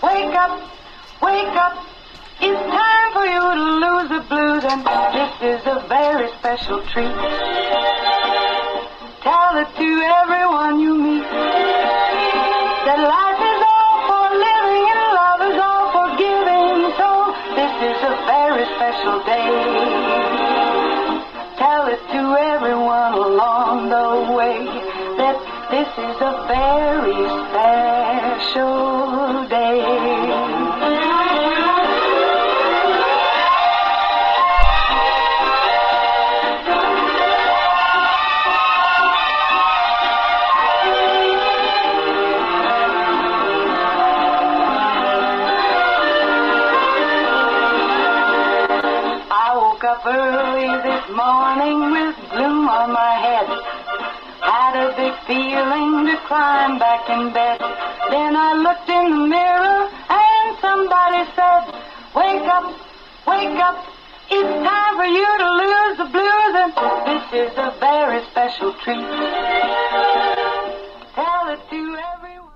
wake up, wake up. It's time for you to lose the blues, and this is a very special treat. Tell it to everyone you meet that life is all for living and love is all for giving. So this is a very special day. Tell it to everyone along the way that this is a very special day. Up early this morning with gloom on my head. Had a big feeling to climb back in bed. Then I looked in the mirror and somebody said, wake up, wake up. It's time for you to lose the blues, and this is a very special treat. Tell it to everyone.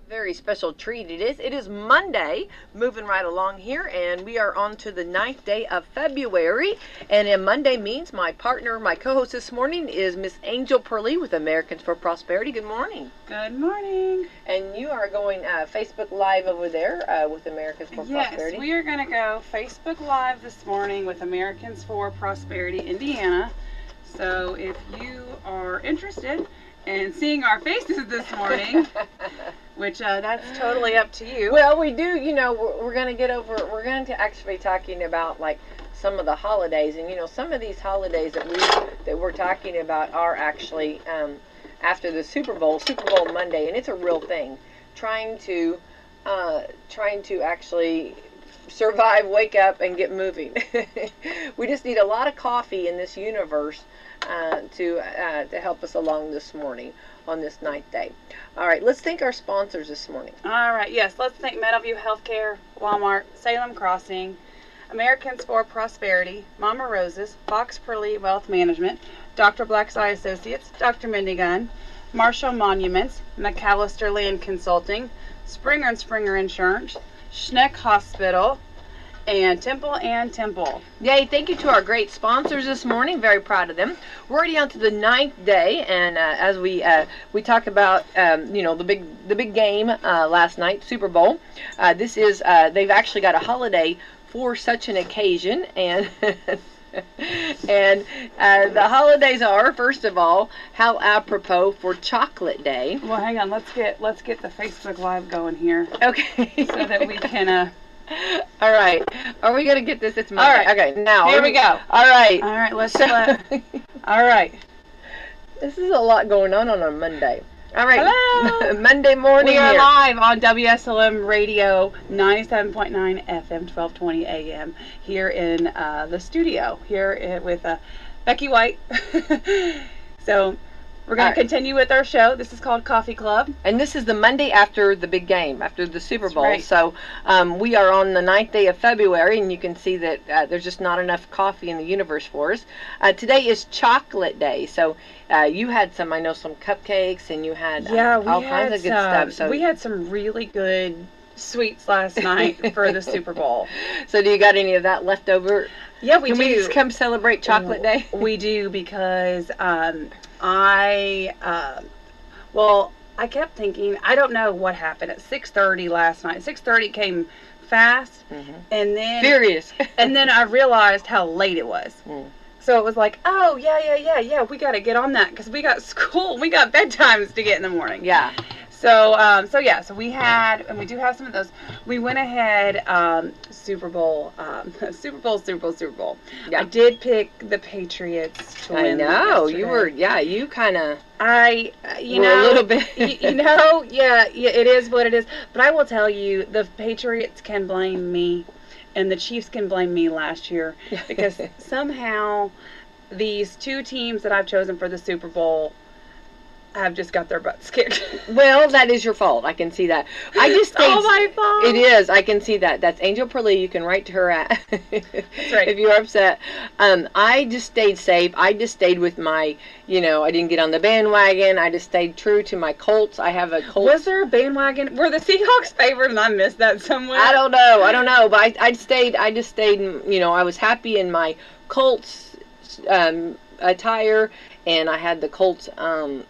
Very special treat it is. It is Monday, moving right along here, and we are on to the 9th day of February. And Monday means my partner, my co-host this morning is Miss Angel Purlee with Americans for Prosperity. Good morning. Good morning. And you are going Facebook Live over there with Americans for Prosperity. Yes, we are going to go Facebook Live this morning with Americans for Prosperity Indiana. So if you are interested in seeing our faces this morning, which that's totally up to you. Well, we do, we're going to actually be talking about like some of the holidays, and some of these holidays that we're talking about are actually after the Super Bowl Monday, and it's a real thing. Trying to actually survive, wake up, and get moving. We just need a lot of coffee in this universe to help us along this morning on this 9th day. All right, let's thank our sponsors this morning. All right, yes, let's thank Meadowview Healthcare, Walmart, Salem Crossing, Americans for Prosperity, Mama Roses, Fox Purlee Wealth Management, Dr. Black's Eye Associates, Dr. Mindigun, Marshall Monuments, McAllister Land Consulting, Springer & Springer Insurance, Schneck Hospital, and Temple and Temple. Yay, thank you to our great sponsors this morning. Very proud of them. We're already on to the 9th day, and as we talk about the big game last night, Super Bowl. This is they've actually got a holiday for such an occasion, and and the holidays are, first of all, how apropos for Chocolate Day. Well, hang on, let's get the Facebook Live going here. Okay. So that we can all right. Are we going to get this? It's Monday. All right. Okay, now. Here we go. All right. All right, let's all right. This is a lot going on a Monday. All right. Hello. Monday morning. We are here. live on WSLM Radio 97.9 FM, 1220 AM here in the studio here with Becky White. So we're going to continue with our show. This is called Coffee Club. And this is the Monday after the big game, after the Super Bowl. Right. So we are on the 9th day of February, and you can see that there's just not enough coffee in the universe for us. Today is Chocolate Day. So you had some cupcakes, and you had all kinds of good stuff. So we had some really good sweets last night for the Super Bowl. So do you got any of that left over? Yeah, we do. Can we just come celebrate Chocolate Day? We do, because I kept thinking, I don't know what happened at 6:30 last night. 6:30 came fast, and then furious, and then I realized how late it was. So it was like, oh yeah, we got to get on that because we got school, we got bedtimes to get in the morning. Yeah. So we had, and we do have some of those. We went ahead, Super Bowl. Yeah. I did pick the Patriots to win. I know yesterday. you were. Yeah, you kind of. A little bit. Yeah, it is what it is. But I will tell you, the Patriots can blame me, and the Chiefs can blame me last year, because somehow these two teams that I've chosen for the Super Bowl have just got their butts kicked. Well, that is your fault. I can see that. I just stayed. All my fault. It is. I can see that. That's Angel Purlee. You can write to her at. That's right. If you're upset. I just stayed safe. I just stayed with my, I didn't get on the bandwagon. I just stayed true to my Colts. I have a Colts. Was there a bandwagon? Were the Seahawks favored and I missed that somewhere? I don't know. But I just stayed, I was happy in my Colts attire. And I had the Colts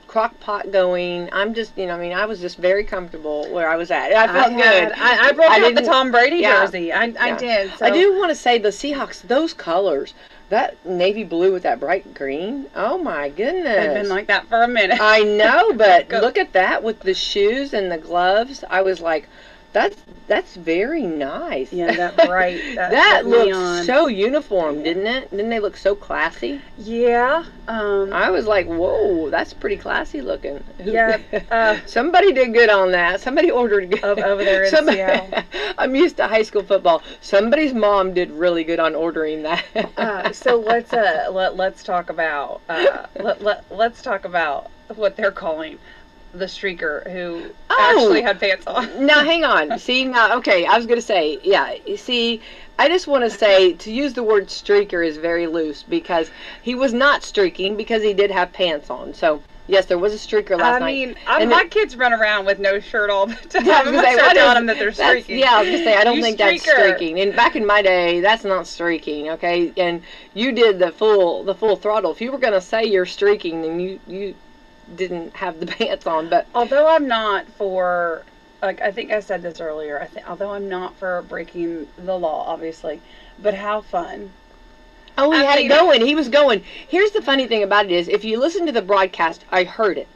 crock pot going. I'm just, I was just very comfortable where I was at. I felt good. I broke out the Tom Brady jersey. I did. So. I do want to say the Seahawks, those colors, that navy blue with that bright green. Oh my goodness. It's been like that for a minute. I know, but look at that with the shoes and the gloves. I was like, that's very nice. Yeah, that bright. That looked so uniform, didn't it? Didn't they look so classy? Yeah. I was like, whoa, that's pretty classy looking. Yeah. Somebody did good on that. Somebody ordered good. Over there in Seattle. I'm used to high school football. Somebody's mom did really good on ordering that. So let's talk about let's talk about what they're calling the streaker who actually had pants on. Now, hang on. See, now, okay, I was going to say, yeah, see, I just want to say, to use the word streaker is very loose, because he was not streaking, because he did have pants on. So, yes, there was a streaker last night. I mean, my kids run around with no shirt all the time. Yeah, I was going to say, telling them that they're streaking. Yeah, I was going to say, I don't think that's streaking. And back in my day, that's not streaking, okay? And you did the full throttle. If you were going to say you're streaking, then you didn't have the pants on. But although I'm not for, like, I think I said this earlier, although I'm not for breaking the law, obviously, but how fun. Oh, he had it going. He was going. Here's the funny thing about it is, if you listen to the broadcast, I heard it.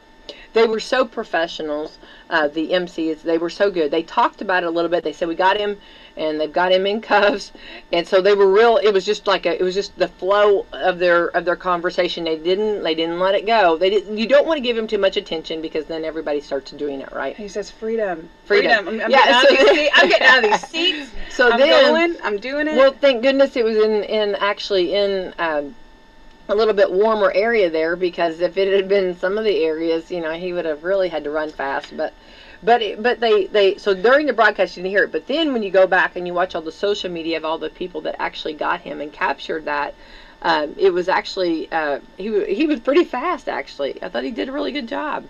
They were so professionals, the MCs. They were so good. They talked about it a little bit. They said, we got him, and they've got him in cuffs. And so they were real. It was just the flow of their conversation. They didn't let it go. You don't want to give him too much attention, because then everybody starts doing it, right? He says freedom. I'm getting out of these seats. So I'm doing it. Well, thank goodness it was in a little bit warmer area there, because if it had been some of the areas, he would have really had to run fast. But they so during the broadcast you didn't hear it. But then when you go back and you watch all the social media of all the people that actually got him and captured that, it was actually he was pretty fast. Actually, I thought he did a really good job.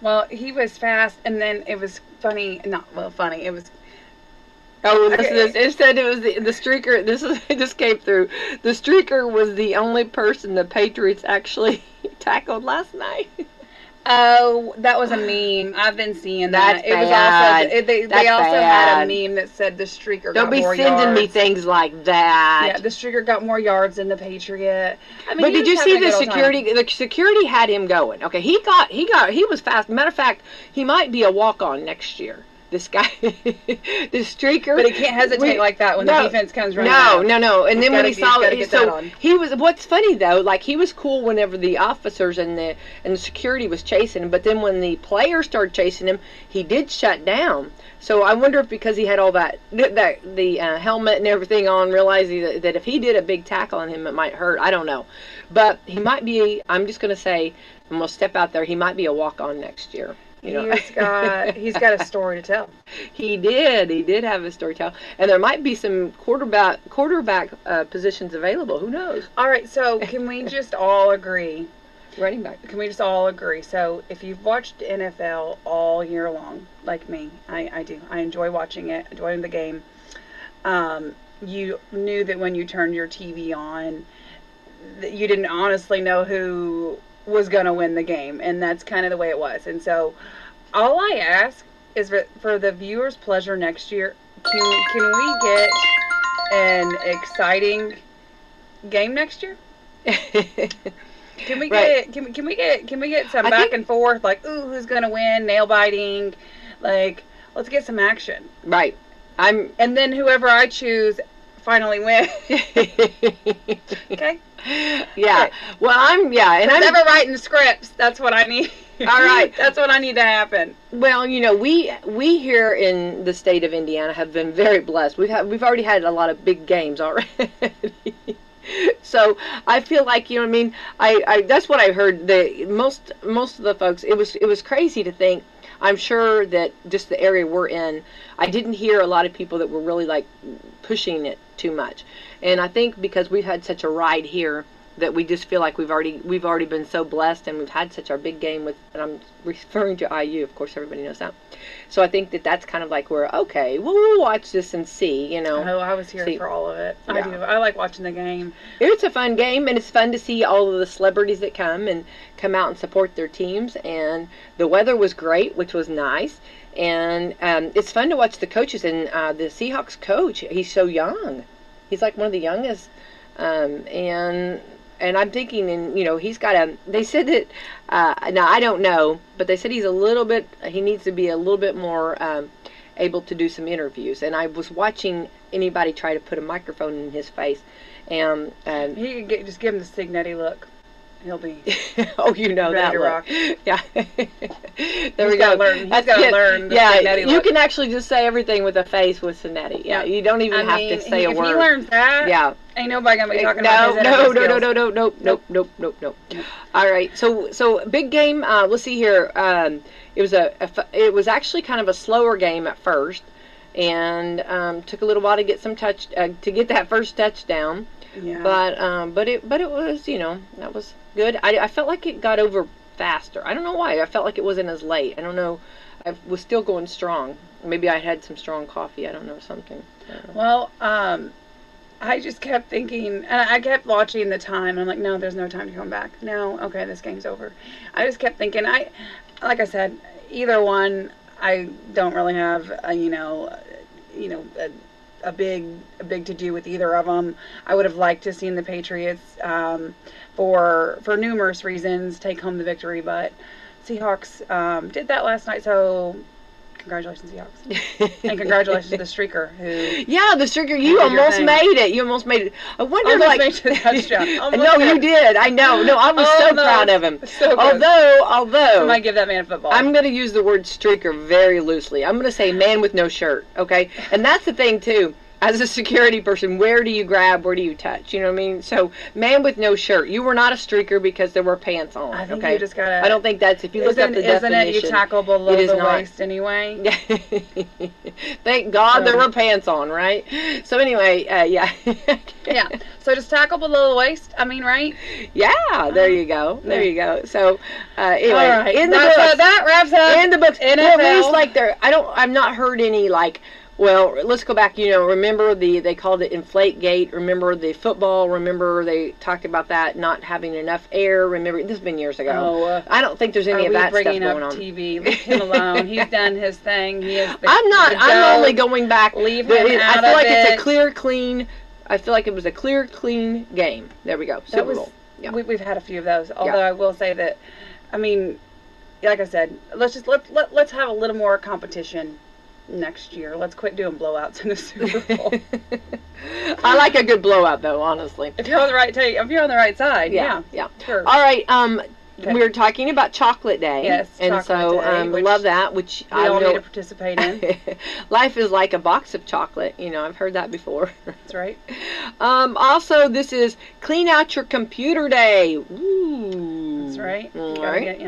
Well, he was fast, and then it was funny. It was. Oh, it said it was the streaker. This came through. The streaker was the only person the Patriots actually tackled last night. Oh, that was a meme. I've been seeing that. That's bad. Was also they also had a meme that said the streaker got more yards. Don't be sending me things like that. Yeah, the streaker got more yards than the Patriot. I mean, but did you see the security? The security had him going. Okay, he was fast. Matter of fact, he might be a walk-on next year. This guy, this streaker. But he can't hesitate like that when the defense comes running. No. And then when he saw it, so he was. What's funny though, like he was cool whenever the officers and the security was chasing him. But then when the players started chasing him, he did shut down. So I wonder if because he had all the helmet and everything on, realizing that if he did a big tackle on him, it might hurt. I don't know, but he might be. I'm just going to say, I'm going to step out there. He might be a walk-on next year. He's got a story to tell. He did have a story to tell, and there might be some quarterback positions available. Who knows? All right, so can we just all agree? Running back. Can we just all agree? So if you've watched NFL all year long, like me, I do. I enjoy watching it, enjoying the game. You knew that when you turned your TV on, that you didn't honestly know who was going to win the game, and that's kind of the way it was. And so all I ask is for the viewers' pleasure next year, can we get an exciting game next year? Can we get can we get some back and forth, like, ooh, who's going to win, nail biting, like, let's get some action. Right. And then whoever I choose finally win. Okay? Yeah. Right. Well, I'm never writing scripts. That's what I need. All right. That's what I need to happen. Well, we here in the state of Indiana have been very blessed. We've already had a lot of big games already. So I feel like, you know what I mean, I that's what I heard. The most of the folks, it was crazy to think. I'm sure that just the area we're in, I didn't hear a lot of people that were really like pushing it too much. And I think because we've had such a ride here, that we just feel like we've already been so blessed, and we've had such our big game with, and I'm referring to IU, of course everybody knows that. So I think that's kind of like we're okay, we'll watch this and see, you know. Oh, I was here for all of it. Yeah. I do. I like watching the game. It's a fun game, and it's fun to see all of the celebrities that come out and support their teams. And the weather was great, which was nice. And it's fun to watch the coaches, and the Seahawks coach, he's so young. He's like one of the youngest, and I'm thinking, and you know, he's got they said that, now I don't know, but they said he needs to be a little bit more able to do some interviews. And I was watching anybody try to put a microphone in his face, and he could just give him the Signetti look. He'll be oh, you know that look. Rock. Yeah. There we go. He's got to learn the Signetti look. You can actually just say everything with a face with Signetti. Yeah, you don't even have to say a word. If he learns that, yeah, ain't nobody gonna be talking about his skills. No. All right, so big game. Let's see here. It was actually kind of a slower game at first, and took a little while to get to get that first touchdown. Yeah. But it was, you know, that was good. I felt like it got over faster. I don't know why. I felt like it wasn't as late. I don't know. I was still going strong. Maybe I had some strong coffee. I don't know, something. Well, I just kept thinking, and I kept watching the time, and I'm like, no, there's no time to come back. No, okay, this game's over. I just kept thinking, like I said, either one, I don't really have, a big to do with either of them. I would have liked to have seen the Patriots, for numerous reasons, take home the victory, but Seahawks did that last night, so congratulations, Seahawks. And congratulations to the streaker who. Yeah, the streaker. You almost made it. You almost made it. I wonder, almost made the touchdown. No, you did. I know. No, I was so proud of him. So Although I might give that man a football. I'm going to use the word streaker very loosely. I'm going to say man with no shirt. Okay, and that's the thing too. As a security person, where do you grab? Where do you touch? You know what I mean? So, man with no shirt. You were not a streaker because there were pants on. I think okay? You just gotta. I don't think that's, if you look up the definition. Isn't it you tackle below the waist anyway? Thank God there were pants on, right? So anyway, yeah. Yeah. So just tackle below the waist. I mean, right? Yeah. There you go. There you go. So anyway, all right. In the books, that wraps up. In the books, NFL. Well, at least like there. I've not heard any like. Well, let's go back. You know, remember they called it Inflategate. Remember the football. Remember they talked about that not having enough air. Remember, this has been years ago. Oh, I don't think there's any of that stuff going on. TV. Leave him alone. He's done his thing. He is. I'm only going back. Leave him out I feel of like it. it's a clear, clean. I feel like it was a clear, clean game. There we go. Super Bowl. Yeah. We've had a few of those. Although I will say that, I mean, like I said, let's have a little more competition next year. Let's quit doing blowouts in the Super Bowl. I like a good blowout, though, honestly. If you're on the right side, yeah. Sure. All right. Okay. We're talking about Chocolate Day. Yes, and so love that, which we all need to participate in. Life is like a box of chocolate. You know, I've heard that before. That's right. Also, this is Clean Out Your Computer Day. Ooh. That's right. All right.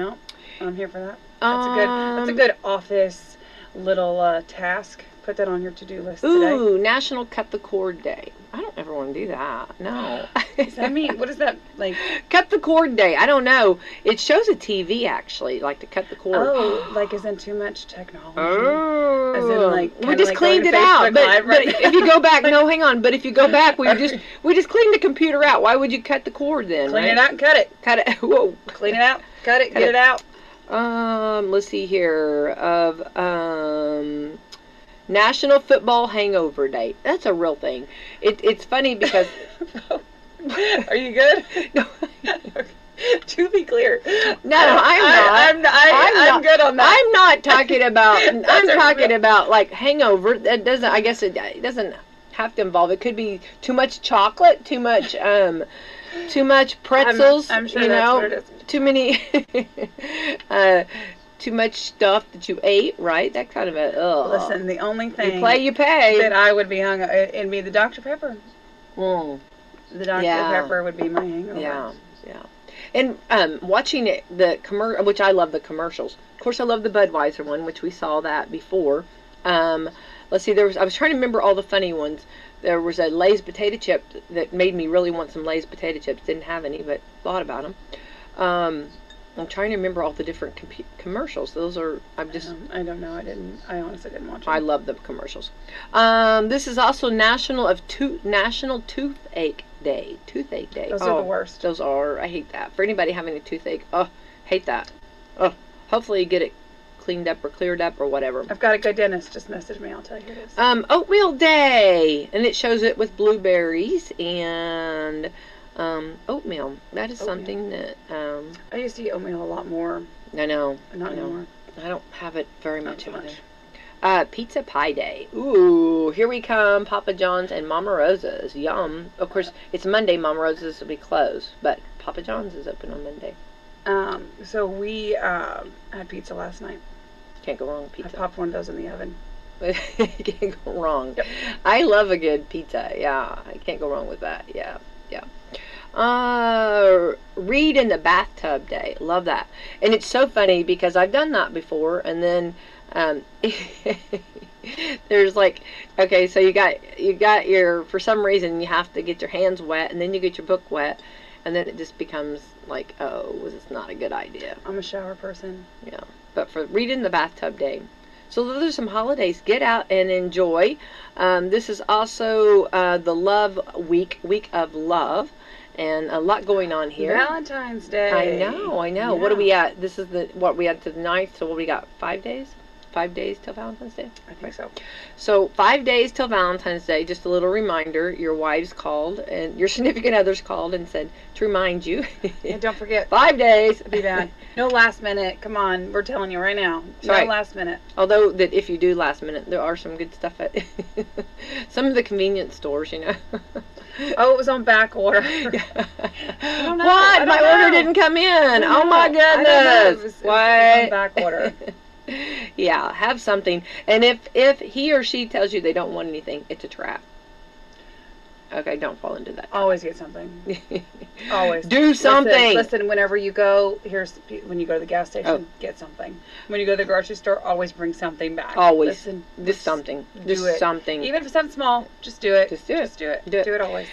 I'm here for that. That's a good office little task. Put that on your to-do list today. Ooh, National Cut the Cord Day. I don't ever want to do that. No. Does that mean, what is that like? Cut the cord day. I don't know. It shows a TV actually, like to cut the cord. Oh, like isn't too much technology. Oh. As in like we just cleaned it out. But if you go back, no, hang on. But if you go back, we just cleaned the computer out. Why would you cut the cord then? Clean it out and cut it. Cut it. Whoa. Clean it out. Cut it. Get it out. Let's see here. National Football Hangover Day. That's a real thing. It's funny because. Are you good? No. To be clear. No, I'm not. I'm good on that. I'm not talking about. I'm talking about like hangover. That doesn't. I guess it doesn't have to involve. It could be too much chocolate, too much pretzels. I'm sure that's what it is. Too many. Too much stuff that you ate, right? That kind of a. Listen, the only thing you play, you pay. That I would be hung it'd be the Dr. Pepper. The Dr. Yeah. Pepper would be my hangover. Yeah, yeah. And watching it, which I love the commercials. Of course, I love the Budweiser one, which we saw that before. Let's see, I was trying to remember all the funny ones. There was a Lay's potato chip that made me really want some Lay's potato chips. Didn't have any, but thought about them. I'm trying to remember all the different commercials. Those are, I don't know. I honestly didn't watch them. I love the commercials. This is also National Toothache Day. Toothache Day. Those are the worst. Those are. I hate that. For anybody having a toothache, hate that. Hopefully you get it cleaned up or cleared up or whatever. I've got a good dentist. Just message me. I'll tell you who it is. Oatmeal Day, and it shows it with blueberries and oatmeal. That is something that I used to eat oatmeal a lot more. I know. Not anymore. I don't have it very much Not of much. it. Pizza Pie Day. Ooh, here we come. Papa John's and Mama Rosa's. Yum. Of course, it's Monday. Mama Rosa's will be closed, but Papa John's is open on Monday. So we had pizza last night. Can't go wrong with pizza. I popped one of those in the oven. Can't go wrong. Yep. I love a good pizza. Yeah, I can't go wrong with that. Yeah. Read in the bathtub day. Love that. And it's so funny because I've done that before, and then there's like, okay, so you got your, for some reason you have to get your hands wet, and then you get your book wet, and then it just becomes like, this is not a good idea. I'm a shower person. Yeah. But for read in the bathtub day. So those are some holidays. Get out and enjoy. This is also the Love Week of Love, and a lot going on here. Valentine's Day. I know. Yeah. What are we at? This is what we had to the 9th, so what we got, 5 days? 5 days till Valentine's Day? I think so. So 5 days till Valentine's Day. Just a little reminder, your wives called, and your significant others called and said to remind you. And don't forget. 5 days. Be bad. No last minute. Come on. We're telling you right now. No right. last minute. Although that if you do last minute, there are some good stuff at some of the convenience stores, Oh, it was on back order. I don't know. What? My order didn't come in. Oh my goodness. It was on back order. Yeah, have something. And if he or she tells you they don't want anything, it's a trap. Okay, don't fall into that. Always get something. Always. Do something. Listen, whenever you go, when you go to the gas station, get something. When you go to the grocery store, always bring something back. Always. Listen, just something. Just something. Even if it's something small, just do it. Just do it. Just do it. Do it. Do it always.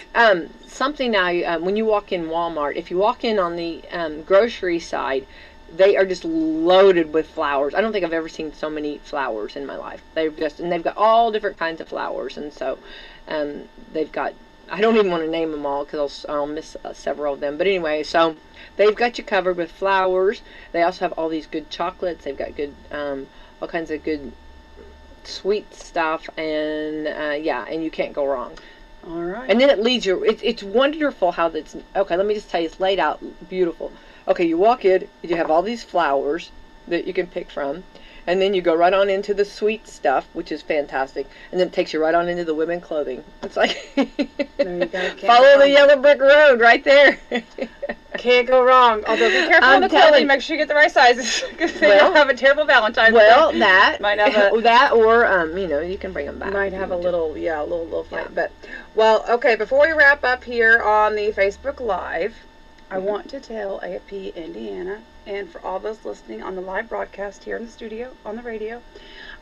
Something now, when you walk in Walmart, if you walk in on the grocery side, they are just loaded with flowers. I don't think I've ever seen so many flowers in my life. They've got all different kinds of flowers, and so they've got, I don't even want to name them all because I'll miss several of them. But anyway, so they've got you covered with flowers. They also have all these good chocolates. They've got good, all kinds of good sweet stuff, and and you can't go wrong. All right. And then it leads you. It's wonderful how that's. Okay, let me just tell you, it's laid out beautiful. Okay, you walk in, you have all these flowers that you can pick from, and then you go right on into the sweet stuff, which is fantastic, and then it takes you right on into the women clothing. It's like, there you go. Follow the yellow brick road right there. Can't go wrong. Although be careful on the clothing, make sure you get the right sizes, because they don't have a terrible Valentine's Day. Well, that might have that, or you can bring them back. Might have a little fight. Yeah. But okay. Before we wrap up here on the Facebook Live, I want to tell AFP Indiana, and for all those listening on the live broadcast here in the studio, on the radio,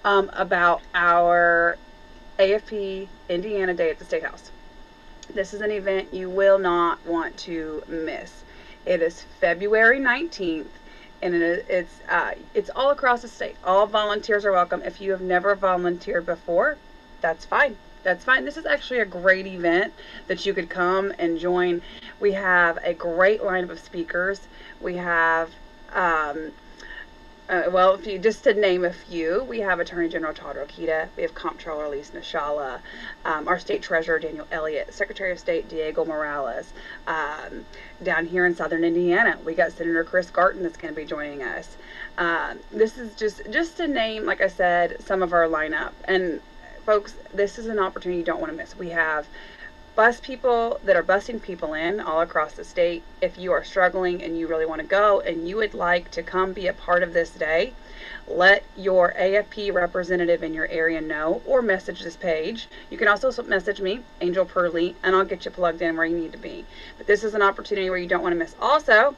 about our AFP Indiana Day at the State House. This is an event you will not want to miss. It is February 19th, and it's all across the state. All volunteers are welcome. If you have never volunteered before, that's fine. That's fine. This is actually a great event that you could come and join. We have a great lineup of speakers. We have, just to name a few, we have Attorney General Todd Rokita, we have Comptroller Lisa Nashala, our State Treasurer Daniel Elliott, Secretary of State Diego Morales. Down here in Southern Indiana, we got Senator Chris Garton that's going to be joining us. This is just to name, like I said, some of our lineup. And folks, this is an opportunity you don't want to miss. We have bus people that are busing people in all across the state. If you are struggling and you really want to go and you would like to come be a part of this day, let your AFP representative in your area know, or message this page. You can also message me, Angel Purlee, and I'll get you plugged in where you need to be. But this is an opportunity where you don't want to miss. Also,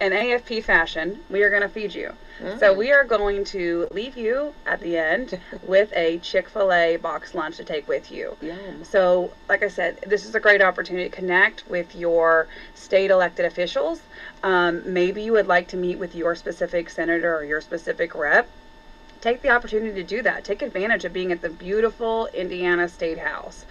in AFP fashion, we are going to feed you. So we are going to leave you at the end with a Chick-fil-A box lunch to take with you. Yum. So, like I said, this is a great opportunity to connect with your state elected officials. Maybe you would like to meet with your specific senator or your specific rep. Take the opportunity to do that. Take advantage of being at the beautiful Indiana State House.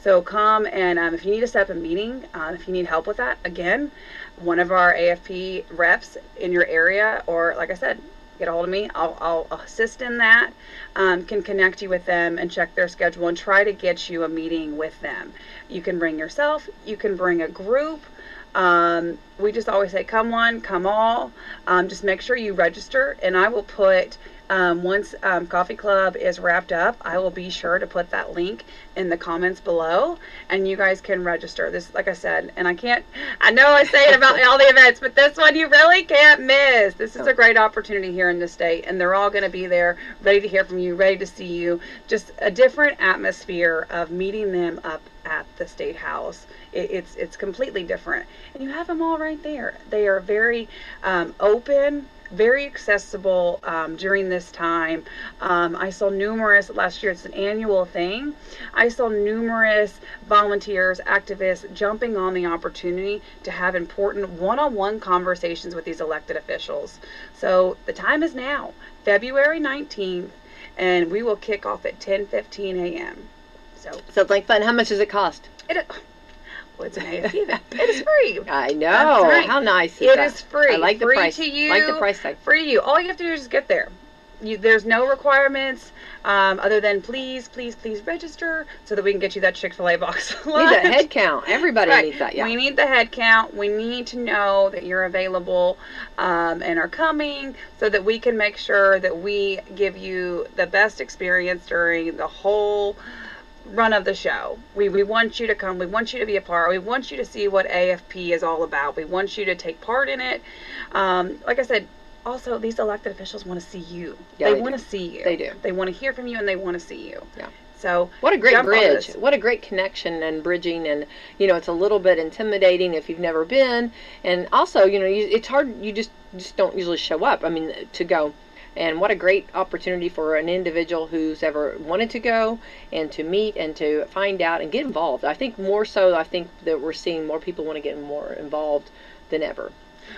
So come, and if you need to set up a meeting, if you need help with that, again, one of our AFP reps in your area, or like I said, get a hold of me. I'll assist in that. Can connect you with them and check their schedule and try to get you a meeting with them. You can bring yourself. You can bring a group. We just always say, come one, come all. Just make sure you register, and I will put, once Coffee Club is wrapped up, I will be sure to put that link in the comments below, and you guys can register. This, like I said, and I know I say it about all the events, but this one you really can't miss. This is a great opportunity here in the state, and they're all going to be there, ready to hear from you, ready to see you. Just a different atmosphere of meeting them up at the State House. It's completely different, and you have them all right there. They are very open, very accessible during this time. I saw numerous, last year, it's an annual thing, I saw numerous volunteers, activists jumping on the opportunity to have important one-on-one conversations with these elected officials. So the time is now, February 19th, and we will kick off at 10:15 a.m. Sounds like fun. How much does it cost? Well, it's an AFP event. It is free. I know. That's right. How nice is It that? is free. I like the free price. To you. Like the price tag. Free to you. All you have to do is just get there. There's no requirements other than please register so that we can get you that Chick-fil-A box lunch. Need that head count. Everybody Right. needs that. Yeah. We need the head count. We need to know that you're available and are coming, so that we can make sure that we give you the best experience during the whole run of the show. We want you to come. We want you to be a part. We want you to see what AFP is all about. We want you to take part in it. Like I said, also, these elected officials want to see you. Yeah, they want to see you. They do. They want to hear from you, and they want to see you. Yeah. So what a great jump on bridge. this. What a great connection and bridging. And, it's a little bit intimidating if you've never been. And also, it's hard. You just don't usually show up, to go. And what a great opportunity for an individual who's ever wanted to go and to meet and to find out and get involved. I think more so, that we're seeing more people want to get more involved than ever.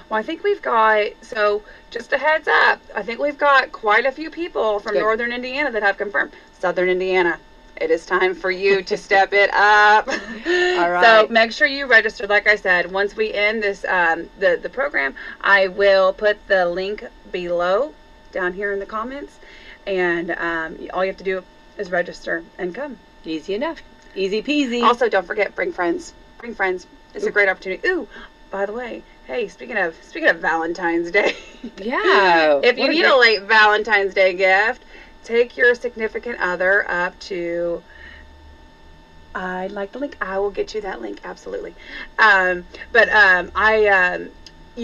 Well, I think we've got, so just a heads up, I think we've got quite a few people from Northern Indiana that have confirmed. Southern Indiana, it is time for you to step it up. All right. So make sure you register. Like I said, once we end this, the program, I will put the link below down here in the comments, and all you have to do is register and come. Easy enough. Easy peasy. Also, don't forget, bring friends. Bring friends. It's a great opportunity. Ooh, by the way, hey, speaking of Valentine's Day. Yeah. If you need a late Valentine's Day gift, take your significant other up to, I'd like the link. I will get you that link, absolutely. You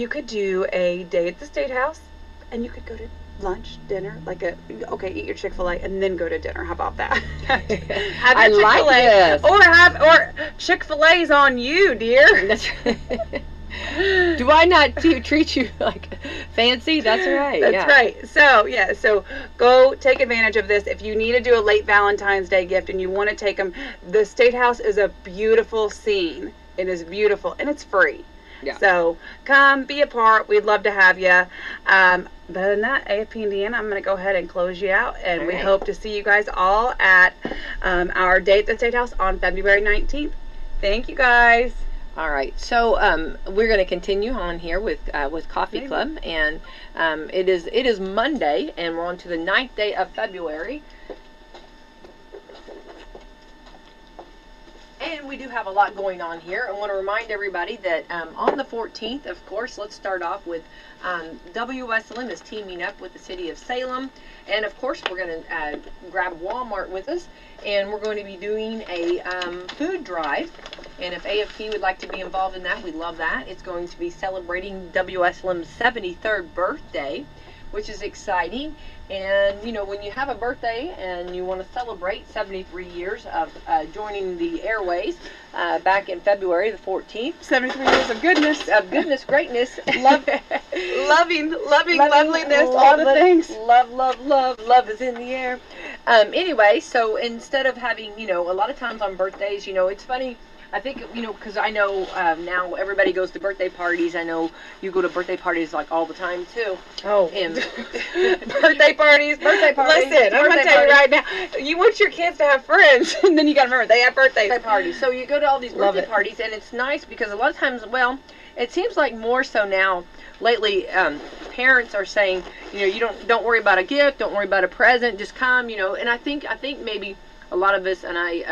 could do a day at the State House, and you could go to lunch, dinner, eat your Chick-fil-A and then go to dinner. How about that? Have I your like Chick-fil-A, this. or Chick-fil-A's on you, dear. That's right. Do I not treat you like fancy? That's right. That's right. So go take advantage of this. If you need to do a late Valentine's Day gift and you want to take them, the State House is a beautiful scene. It is beautiful, and it's free. Yeah. So come, be a part. We'd love to have you. But other than that, AFP Indiana, I'm going to go ahead and close you out. And we hope to see you guys all at our day at the State House on February 19th. Thank you, guys. All right. So we're going to continue on here with Coffee Club. And it is Monday, and we're on to the 9th day of February. And we do have a lot going on here. I want to remind everybody that on the 14th, of course, let's start off with WSLM is teaming up with the city of Salem. And, of course, we're going to grab Walmart with us. And we're going to be doing a food drive. And if AFP would like to be involved in that, we'd love that. It's going to be celebrating WSLM's 73rd birthday, which is exciting. And, you know, when you have a birthday and you want to celebrate 73 years of joining the airways back in February the 14th. 73 years of goodness. Of goodness, greatness, love, loving, loveliness, all the things. Love is in the air. Anyway, so instead of having, you know, a lot of times on birthdays, you know, it's funny. I think, you know, because I know now everybody goes to birthday parties. I know you go to birthday parties like all the time too. Oh, And birthday parties. Birthday parties. Listen, I'm gonna tell you right now. You want your kids to have friends, and then you gotta remember they have birthdays. Birthday parties. So you go to all these Love birthday it. parties, and it's nice because a lot of times, well, it seems like more so now. Lately, parents are saying, you know, you don't worry about a gift, don't worry about a present, just come, you know. And I think maybe a lot of us, and I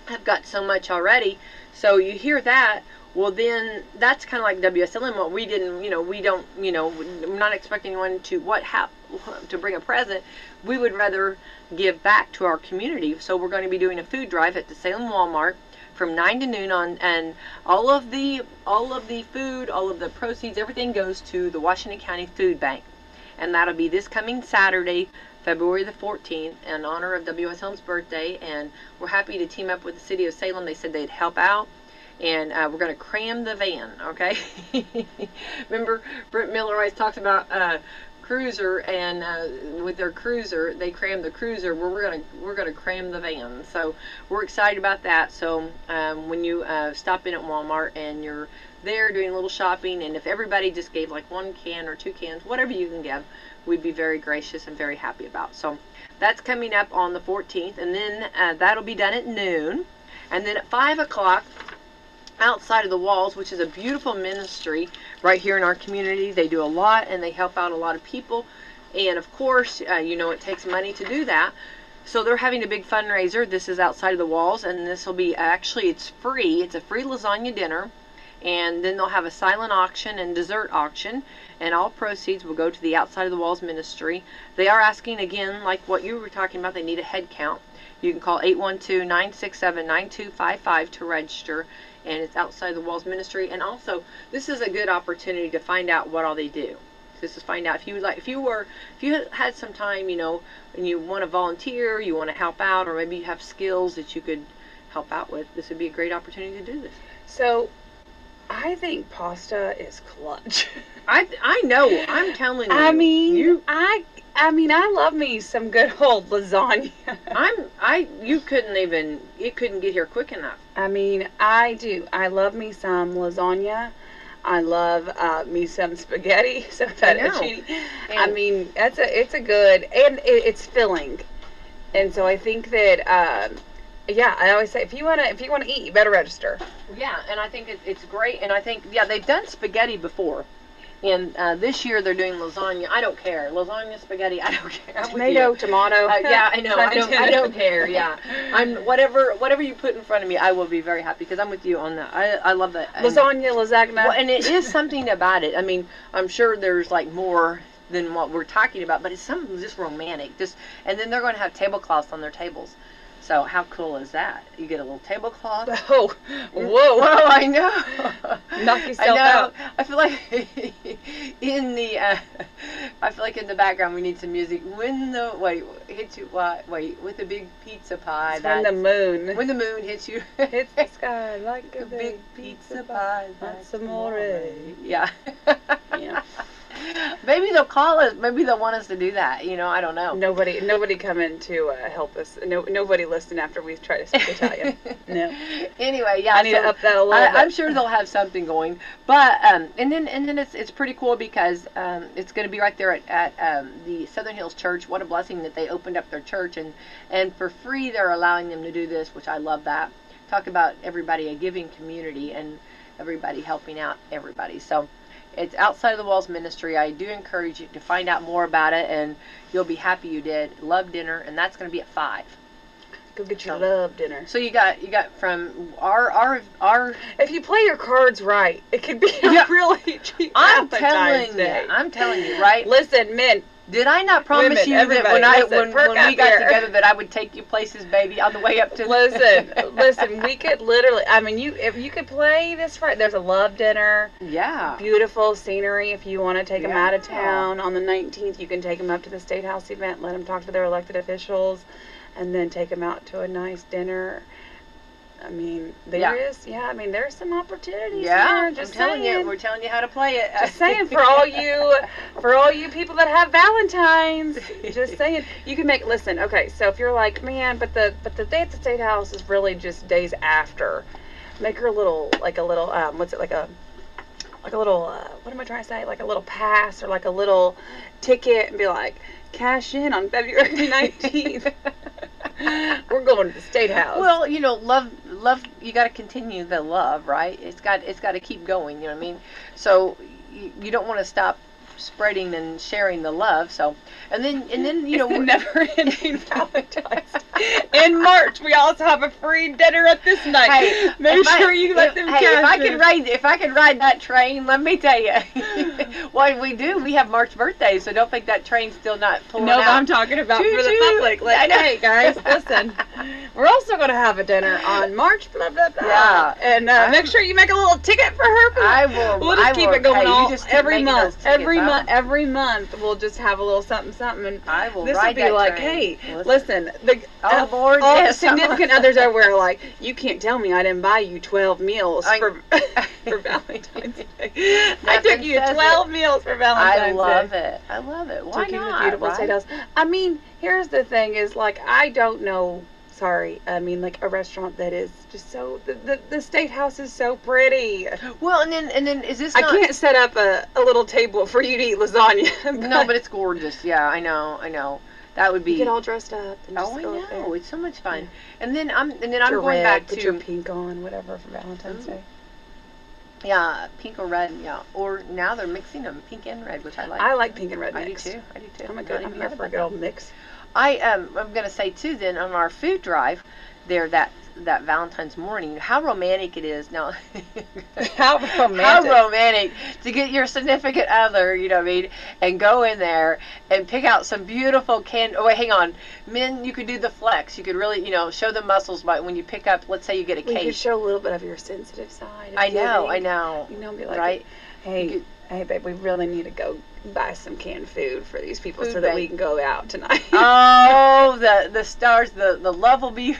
have got so much already. So you hear that, well then that's kind of like WSLM. What we didn't, you know, we don't, you know, we're not expecting anyone to bring a present. We would rather give back to our community. So we're going to be doing a food drive at the Salem Walmart from 9 to noon on, and all of the food, all of the proceeds, everything goes to the Washington County Food Bank. And that'll be this coming Saturday, February the 14th, in honor of WSLM's birthday, and we're happy to team up with the city of Salem. They said they'd help out, and we're going to cram the van, okay? Remember, Brent Miller always talks about cruiser, and with their cruiser, they cram the cruiser. We're gonna cram the van, so we're excited about that. So when you stop in at Walmart and you're there doing a little shopping, and if everybody just gave like 1 can or 2 cans, whatever you can give, we'd be very gracious and very happy about. So that's coming up on the 14th, and then that'll be done at noon. And then at 5 o'clock, outside of the walls, which is a beautiful ministry right here in our community. They do a lot, and they help out a lot of people. And of course, you know, it takes money to do that. So they're having a big fundraiser. This is outside of the walls, and this will be, actually, it's free. It's a free lasagna dinner. And then they'll have a silent auction and dessert auction, and all proceeds will go to the Outside of the Walls ministry. They are asking, again, like what you were talking about, they need a head count. You can call 812-967-9255 to register, and it's Outside of the Walls ministry. And also, this is a good opportunity to find out what all they do. This is find out if you had some time, you know, and you want to volunteer, you want to help out, or maybe you have skills that you could help out with. This would be a great opportunity to do this. So, I think pasta is clutch. I know. I'm telling you. I mean, I love me some good old lasagna. You couldn't even. It couldn't get here quick enough. I mean, I do. I love me some lasagna. I love me some spaghetti, some fettuccine. I mean, it's a good, and it's filling. And so I think that. Yeah, I always say if you wanna eat, you better register. Yeah, and I think it's great, and I think they've done spaghetti before, and this year they're doing lasagna. I don't care, lasagna, spaghetti. I don't care. Tomato. Yeah, I know. I don't care. Yeah, I'm whatever you put in front of me, I will be very happy because I'm with you on that. I love that. Lasagna, lasagna. Well, and it is something about it. I mean, I'm sure there's like more than what we're talking about, but it's something just romantic. And then they're going to have tablecloths on their tables. So how cool is that? You get a little tablecloth. Oh, whoa! I know. Knock yourself out. I feel like in the background we need some music. When the with a big pizza pie. When the moon hits you, hits the sky like a big pizza pie. That's amore. Yeah. Yeah. Maybe they'll call us. Maybe they'll want us to do that. You know, I don't know. Nobody come in to help us. Nobody listen after we try to speak Italian. No. Anyway, yeah. I need to up that a little bit. I'm sure they'll have something going. But and then it's pretty cool because it's going to be right there at the Southern Hills Church. What a blessing that they opened up their church and for free they're allowing them to do this, which I love that. Talk about everybody, a giving community, and everybody helping out everybody. So. It's Outside of the Walls ministry. I do encourage you to find out more about it, and you'll be happy you did. Love dinner, and that's going to be at 5. Go get your love dinner. So you got from our. If you play your cards right, it could be a really cheap I'm Valentine's telling Day. you, right? Listen, men, Did I not promise Women, you everybody, that when I listen, when perk we up got here. together that I would take you places, baby, on the way up to Listen, we could literally, I mean, if you could play this right, there's a love dinner, Yeah. beautiful scenery. If you want to take them out of Yeah. town on the 19th, you can take them up to the State House event, let them talk to their elected officials, and then take them out to a nice dinner. I mean, there's some opportunities Yeah, here. Just I'm telling saying. you, we're telling you how to play it. Just saying, for all you people that have Valentines, just saying, you can make. Listen, okay, so if you're like, man, but the day at the State House is really just days after. Make her a little what's it, like a little what am I trying to say? Like a little pass or like a little ticket, and be like, cash in on February 19th. We're going to the State House. Well, love. You got to continue the love, right? It's got to keep going. You know what I mean? So you don't want to stop spreading and sharing the love. So and then it's the never-ending Valentine's Day. In March, we also have a free dinner at this night. Hey, Make sure you let them cash if I could ride that train, let me tell you. Well, we have March birthdays, so don't think that train's still not pulling No, out. but I'm talking about for the public. Like, hey guys, listen, we're also going to have a dinner on March blah blah blah. Yeah. And make sure you make a little ticket for her. I will. We'll just keep it going every month. Every Every month we'll just have a little something. And I will this ride will be that like, train. hey, listen, All aboard, all yes, the significant others everywhere are like, you can't tell me I didn't buy you 12 meals for Valentine's Day. I took you 12 meals for Valentine's Day. I love it. Why Took you to the not? beautiful Right? State House. I mean, here's the thing: is like I don't know. Sorry, I mean like a restaurant that is just so the State House is so pretty. Well, and then is this? I can't set up a little table for you to eat lasagna. No, but it's gorgeous. Yeah, I know. That would be. You get all dressed up. And Oh, I just go up know. there. It's so much fun. Yeah. And then I'm Put going your red, back put to your pink on, whatever for Valentine's Day. yeah, pink or red. Yeah, or now they're mixing them, pink and red, which I like. I like pink and red I mix. do too. I'm Not here even for mad a about good that. old mix. I'm gonna say too. Then on our food drive, there that Valentine's morning, how romantic it is now. How romantic. How romantic to get your significant other, you know what I mean, and go in there and pick out some beautiful Oh wait, hang on. Men, you could do the flex. You could really, show the muscles by when you pick up. Let's say you get a You cake. could show a little bit of your sensitive side. I know. Be like, Right? hey, babe, we really need to go buy some canned food for these people Food so that bank. we can go out tonight. Oh, the stars, the love will be.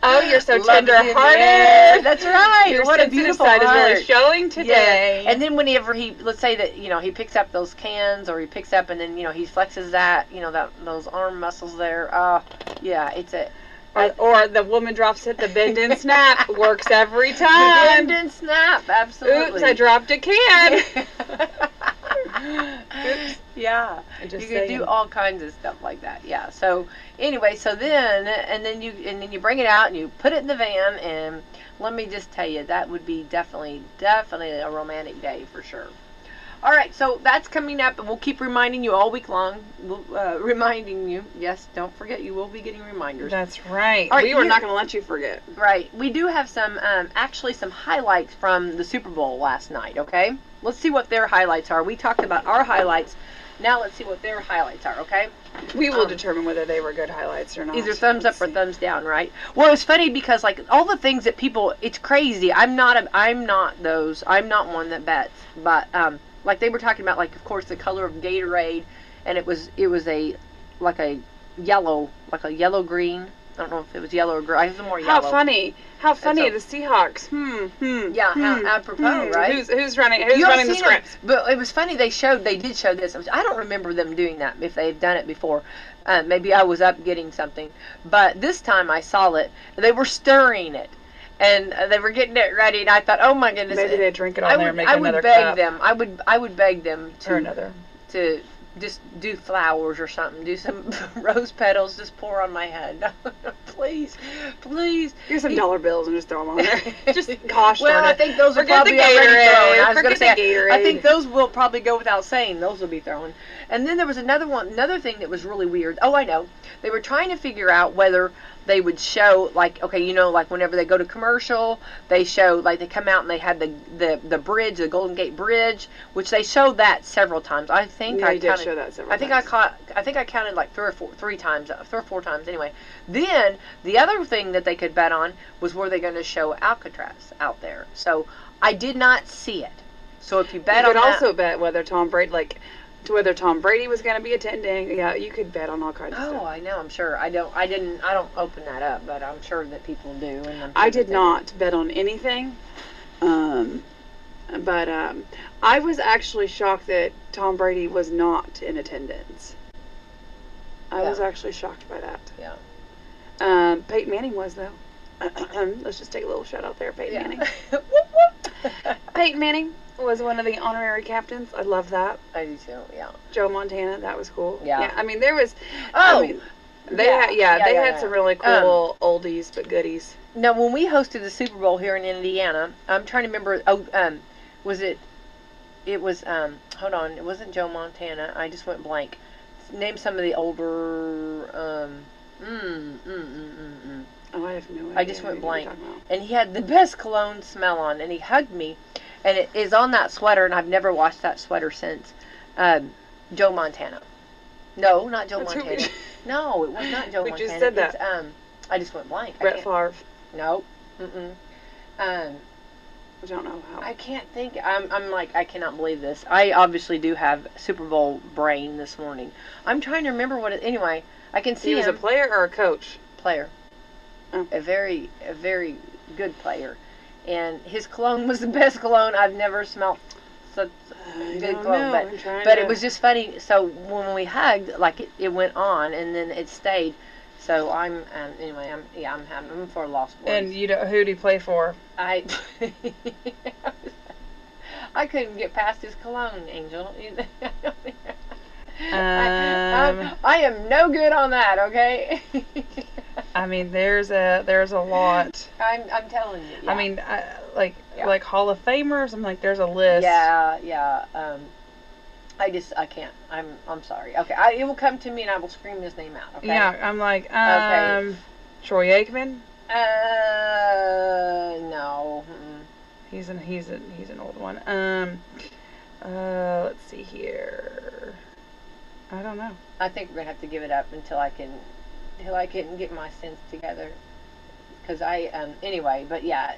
Oh, you're so Love will be in the air. tender-hearted. That's right. Your What a sensitive beautiful side heart. is really showing today. Yeah. And then whenever let's say that he picks up those cans, or he picks up and then he flexes that those arm muscles there. Yeah, it's a. Or the woman drops it, the bend and snap works every The time. bend and snap, absolutely. Oops, I dropped a can. Oops. Yeah, I'm you just could do saying. all kinds of stuff like that. Yeah. So anyway, then you bring it out and you put it in the van, and let me just tell you, that would be definitely a romantic day for sure. All right, so that's coming up, and we'll keep reminding you all week long. Reminding you, yes, don't forget, you will be getting reminders. That's right. All right, We were here- not going to let you forget. Right. We do have some highlights from the Super Bowl last night, okay? Let's see what their highlights are. We talked about our highlights. Now let's see what their highlights are, okay? We will determine whether they were good highlights or not. Either thumbs up or thumbs down, right? Well, it's funny because like all the things that people, it's crazy. I'm not one that bets, but like they were talking about, like of course the color of Gatorade, and it was a yellow green. I don't know if it was yellow or green. I was more yellow. How funny So- the Seahawks. Yeah, apropos, right? Who's running the seen scripts? it, but it was funny. They did show this. I don't remember them doing that if they've done it before. Maybe I was up getting something, but this time I saw it. They were stirring it, and they were getting it ready. And I thought, oh my goodness! Maybe they drink it on there and make another would beg cup. them. I would beg them Or another. to just do flowers or something. Do some rose petals. Just pour on my head. please. Here's some dollar bills and just throw them on there. Just gosh Well, darn I it. think those are Forget the probably already Gatorade. thrown. I was Forget going to say, the Gatorade. I think those will probably go without saying. Those will be thrown. And then there was another thing that was really weird. Oh, I know. They were trying to figure out whether, they would show, like, okay, you know, like whenever they go to commercial, they show, like, they come out and they had the bridge, the Golden Gate Bridge, which they showed that several times. I think I did show that several times. I think I counted like three or four times anyway. Then the other thing that they could bet on was, were they going to show Alcatraz out there? So I did not see it. So if you bet on that, you could also bet whether Tom Brady was going to be attending. Yeah, you could bet on all kinds of stuff. Oh, I know. I'm sure. I don't open that up, but I'm sure that people do. And I'm sure I did not bet on anything. But I was actually shocked that Tom Brady was not in attendance. I was actually shocked by that. Yeah. Peyton Manning was, though. Let's just take a little shout out there, Peyton Manning. Whoop, whoop. Peyton Manning was one of the honorary captains. I love that. I do too. Yeah. Joe Montana, that was cool. Yeah. I mean, there was. Oh. I mean, they had some really cool oldies but goodies. Now, when we hosted the Super Bowl here in Indiana, I'm trying to remember. Was it? It was. Hold on. It wasn't Joe Montana. I just went blank. Name some of the older. Oh, I have no idea. I just went blank. And he had the best cologne smell on, and he hugged me, and it is on that sweater, and I've never washed that sweater since. Joe Montana. No, not Joe Montana. No, it was not Joe Montana. We just said that. It's, I just went blank. Brett Favre. No. I don't know how. I can't think. I'm like, I cannot believe this. I obviously do have Super Bowl brain this morning. I'm trying to remember what it. Anyway, I can see he was a player or a coach. Player. Oh. A very good player, and his cologne was the best cologne I've never smelled. Such good cologne, but it was just funny. So when we hugged, like it went on, and then it stayed. So I'm anyway. I'm for lost words. And who do you play for? I couldn't get past his cologne, Angel. I am no good on that. Okay. I mean, there's a lot. I'm telling you. Yeah. I mean, like Hall of Famers. I'm like, there's a list. Yeah. I can't. I'm sorry. Okay, it will come to me and I will scream his name out. Okay. Yeah, I'm like, okay. Troy Aikman. No. He's an old one. Let's see here. I don't know. I think we're gonna have to give it up until I can get my sense together. Because anyway, but yeah.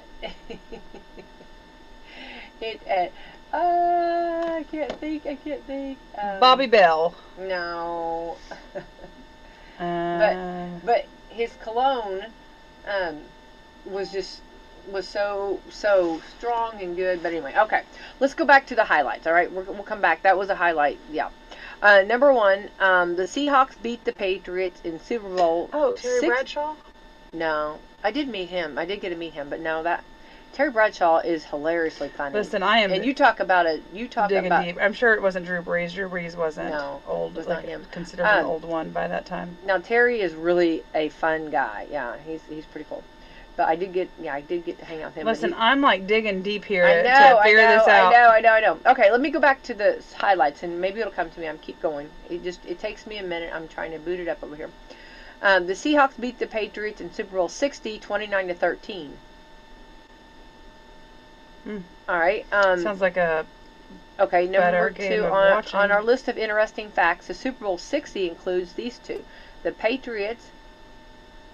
I can't think. Bobby Bell. No. But his cologne was so strong and good. But anyway, okay. Let's go back to the highlights. All right, we'll come back. That was a highlight. Yeah. Number one, the Seahawks beat the Patriots in Super Bowl. Oh, Terry Bradshaw? No, I did meet him. I did get to meet him, but no, that Terry Bradshaw is hilariously funny. Listen, I am. And you talk about deep. I'm sure it wasn't Drew Brees. Drew Brees wasn't old. Was not him. Considered an old one by that time. Now Terry is really a fun guy. Yeah, he's pretty cool. But I did get to hang out with him. Listen, I'm like digging deep here to figure this out. I know. Okay, let me go back to the highlights, and maybe it'll come to me. I'm keep going. It takes me a minute. I'm trying to boot it up over here. The Seahawks beat the Patriots in Super Bowl 60, 29-13. All right. Sounds like a okay. Number game 2 on our list of interesting facts. The Super Bowl 60 includes these two. The Patriots.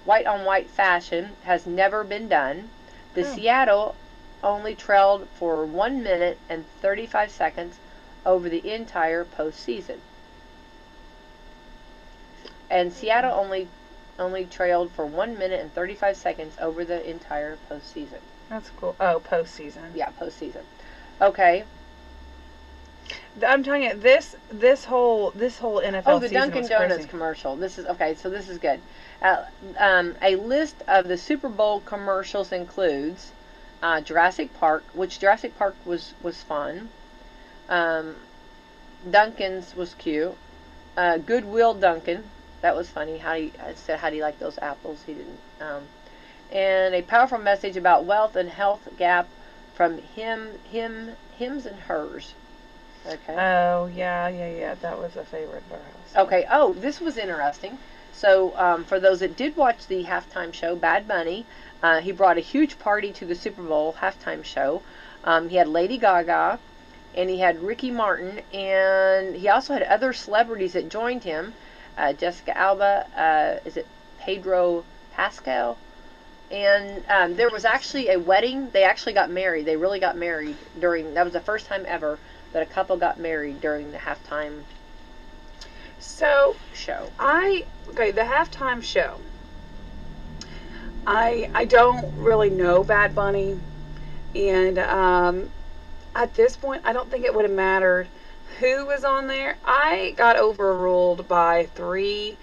White on white fashion has never been done. The Seattle only trailed for 1 minute and 35 seconds over the entire postseason. And Seattle only trailed for 1 minute and 35 seconds over the entire postseason. That's cool. Oh, postseason. Yeah, postseason. Okay. I'm telling you, this whole NFL Oh, the season Dunkin' was Donuts crazy. commercial. This is okay. So this is good. A list of the Super Bowl commercials includes Jurassic Park, which Jurassic Park was fun. Dunkin's was cute. Goodwill Dunkin', that was funny. How do you like those apples? He didn't. And a powerful message about wealth and health gap from hims and hers. Okay. Oh, yeah. That was a favorite of our house. Okay. Oh, this was interesting. So for those that did watch the halftime show, Bad Bunny, he brought a huge party to the Super Bowl halftime show. He had Lady Gaga, and he had Ricky Martin, and he also had other celebrities that joined him. Jessica Alba, is it Pedro Pascal? And there was actually a wedding. They actually got married. They really got married that was the first time ever that a couple got married during the halftime show. The halftime show. I don't really know Bad Bunny, and at this point, I don't think it would have mattered who was on there. I got overruled by 3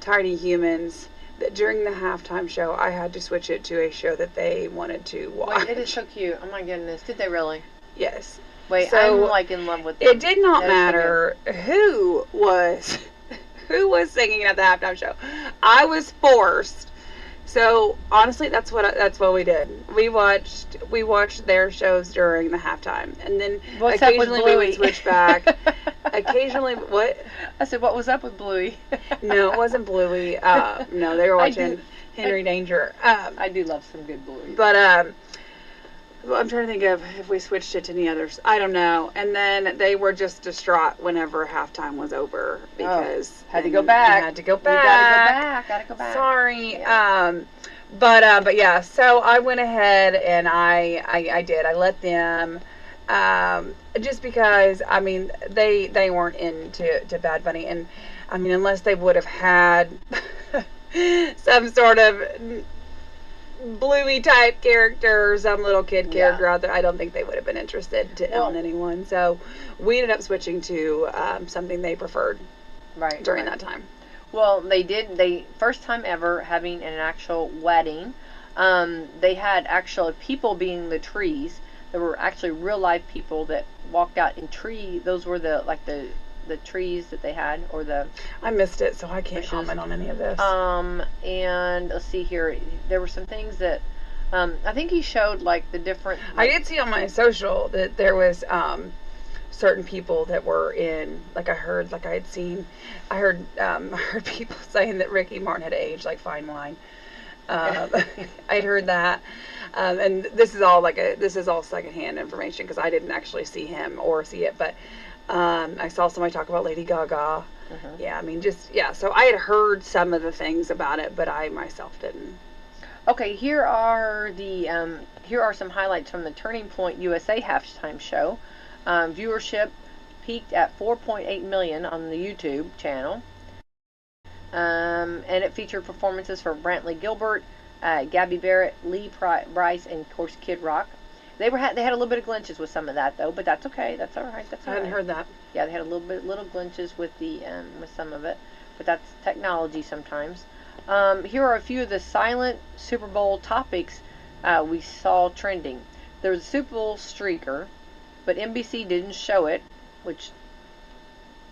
tiny humans that during the halftime show, I had to switch it to a show that they wanted to watch. Wait, it is so cute. Oh my goodness. Did they really? Yes. Wait, so I'm like in love with them. It did not matter who was singing at the halftime show. I was forced. So honestly, that's what we did. We watched their shows during the halftime, and then occasionally we would switch back. Occasionally, what? I said, what was up with Bluey? No, it wasn't Bluey. No, they were watching Henry Danger. I do love some good Bluey. But I'm trying to think of if we switched it to any others. I don't know. And then they were just distraught whenever halftime was over because had to go back. Had to go back. You gotta go back. Sorry. Yeah. But yeah. So I went ahead and I did. I let them. Just because I mean they weren't into Bad Bunny, and I mean unless they would have had some sort of Bluey type character, some little kid character out there, I don't think they would have been interested on anyone. So we ended up switching to something they preferred during that time. Well, they first time ever having an actual wedding. They had actual people being the trees. There were actually real life people that walked out in tree. Those were the trees that they had, or the... I missed it, so I can't comment on any of this. And let's see here. There were some things that... I think he showed, like, the different... I did see on my social that there was certain people that were in... I heard people saying that Ricky Martin had aged like fine wine. I'd heard that. And this is all secondhand information because I didn't actually see him or see it, but... I saw somebody talk about Lady Gaga. Yeah, I mean, so I had heard some of the things about it, but I myself didn't. Okay, here are some highlights from the Turning Point USA halftime show. Viewership peaked at 4.8 million on the YouTube channel. And it featured performances from Brantley Gilbert, Gabby Barrett, Lee Bryce, and of course Kid Rock. They had a little bit of glitches with some of that though, but that's okay. That's all right. I hadn't heard that. Yeah, they had little glitches with with some of it, but that's technology sometimes. Here are a few of the silent Super Bowl topics we saw trending. There was a Super Bowl streaker, but NBC didn't show it,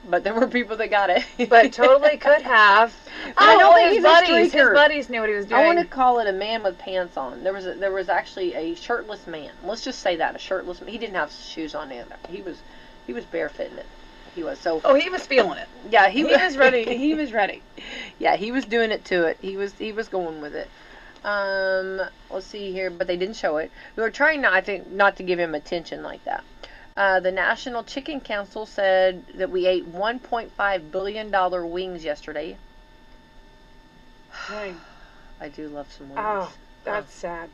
but there were people that got it. But totally could have. I don't think he's a streaker. His buddies knew what he was doing. I want to call it a man with pants on. There was actually a shirtless man. Let's just say that, a shirtless man. He didn't have shoes on either. He was barefooting it. He was so. Oh, he was feeling it. Yeah, he was ready. He was ready. Yeah, he was doing it to it. He was going with it. Let's see here, but they didn't show it. We were trying not to give him attention like that. The National Chicken Council said that we ate $1.5 billion wings yesterday. Dang. I do love some wings. Oh, that's sad.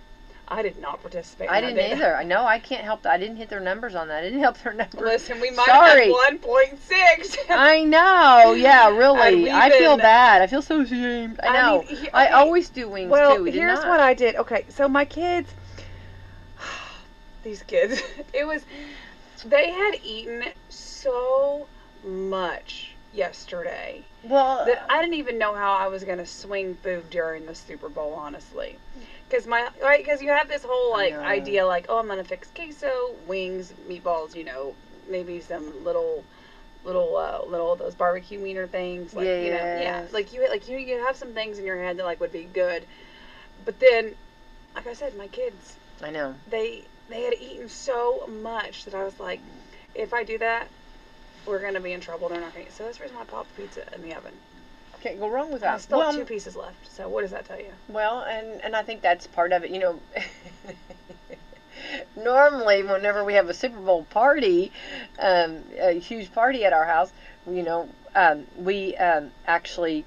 I did not participate. I didn't either. I know. I can't help that. I didn't hit their numbers on that. I didn't help their numbers. Listen, we might have 1.6. I know. Yeah, really. I feel bad. I feel so ashamed. I know. I mean, okay. I always do wings too. Well, here's what I did. Okay, so my kids, these kids, they had eaten so much yesterday. Well, that I didn't even know how I was going to swing food during the Super Bowl, honestly. Because you have this whole idea oh, I'm going to fix queso, wings, meatballs, maybe some little those barbecue wiener things. Yeah. You have some things in your head that would be good. But then, like I said, my kids, I know. They had eaten so much that I was like, if I do that, we're going to be in trouble. They're not going to eat. So that's the reason why I popped pizza in the oven. Can't go wrong with I that. still have Well, 2 pieces left. So what does that tell you? well, and I think that's part of it. You know, normally whenever we have a Super Bowl party, a huge party at our house, you know, we actually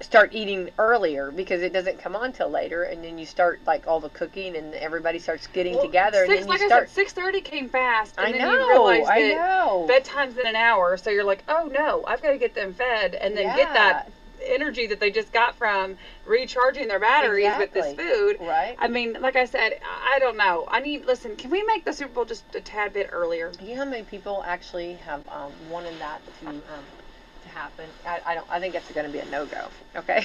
start eating earlier because it doesn't come on till later, and then you start like all the cooking and everybody starts getting together, and then you like start. I said, 6:30 came fast, and I then know, you realize that I know. bedtime's in an hour, so you're like, oh no, I've got to get them fed, and then get that energy that they just got from recharging their batteries with this food. Right. I mean, like I said, I don't know. Listen, can we make the Super Bowl just a tad bit earlier? You know how many people actually have wanted that to happen? I think that's going to be a no-go. Okay.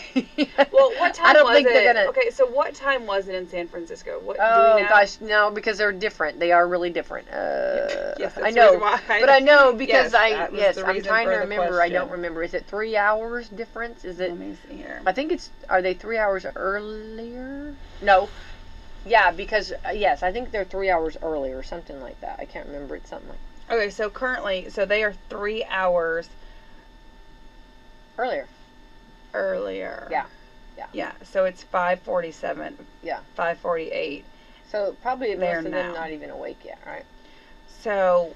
Well, what time I don't was think it? they're gonna. Okay, so what time was it in San Francisco? What? Do Oh we know? gosh, no, because they're different. They are really different. Yes, that's I the know, reason why but I know because Yes, I'm trying to for the remember. I don't question. remember. Is it 3 hours difference? Is it? Let me see here. I think it's. Are they 3 hours earlier? No. Yeah, because yes, I think they're 3 hours earlier or something like that. I can't remember. It's something like Okay, so currently, they are 3 hours earlier. earlier. Yeah. Yeah, so it's 5:47. Yeah. 5:48. So probably There most of them now. not even awake yet, right? So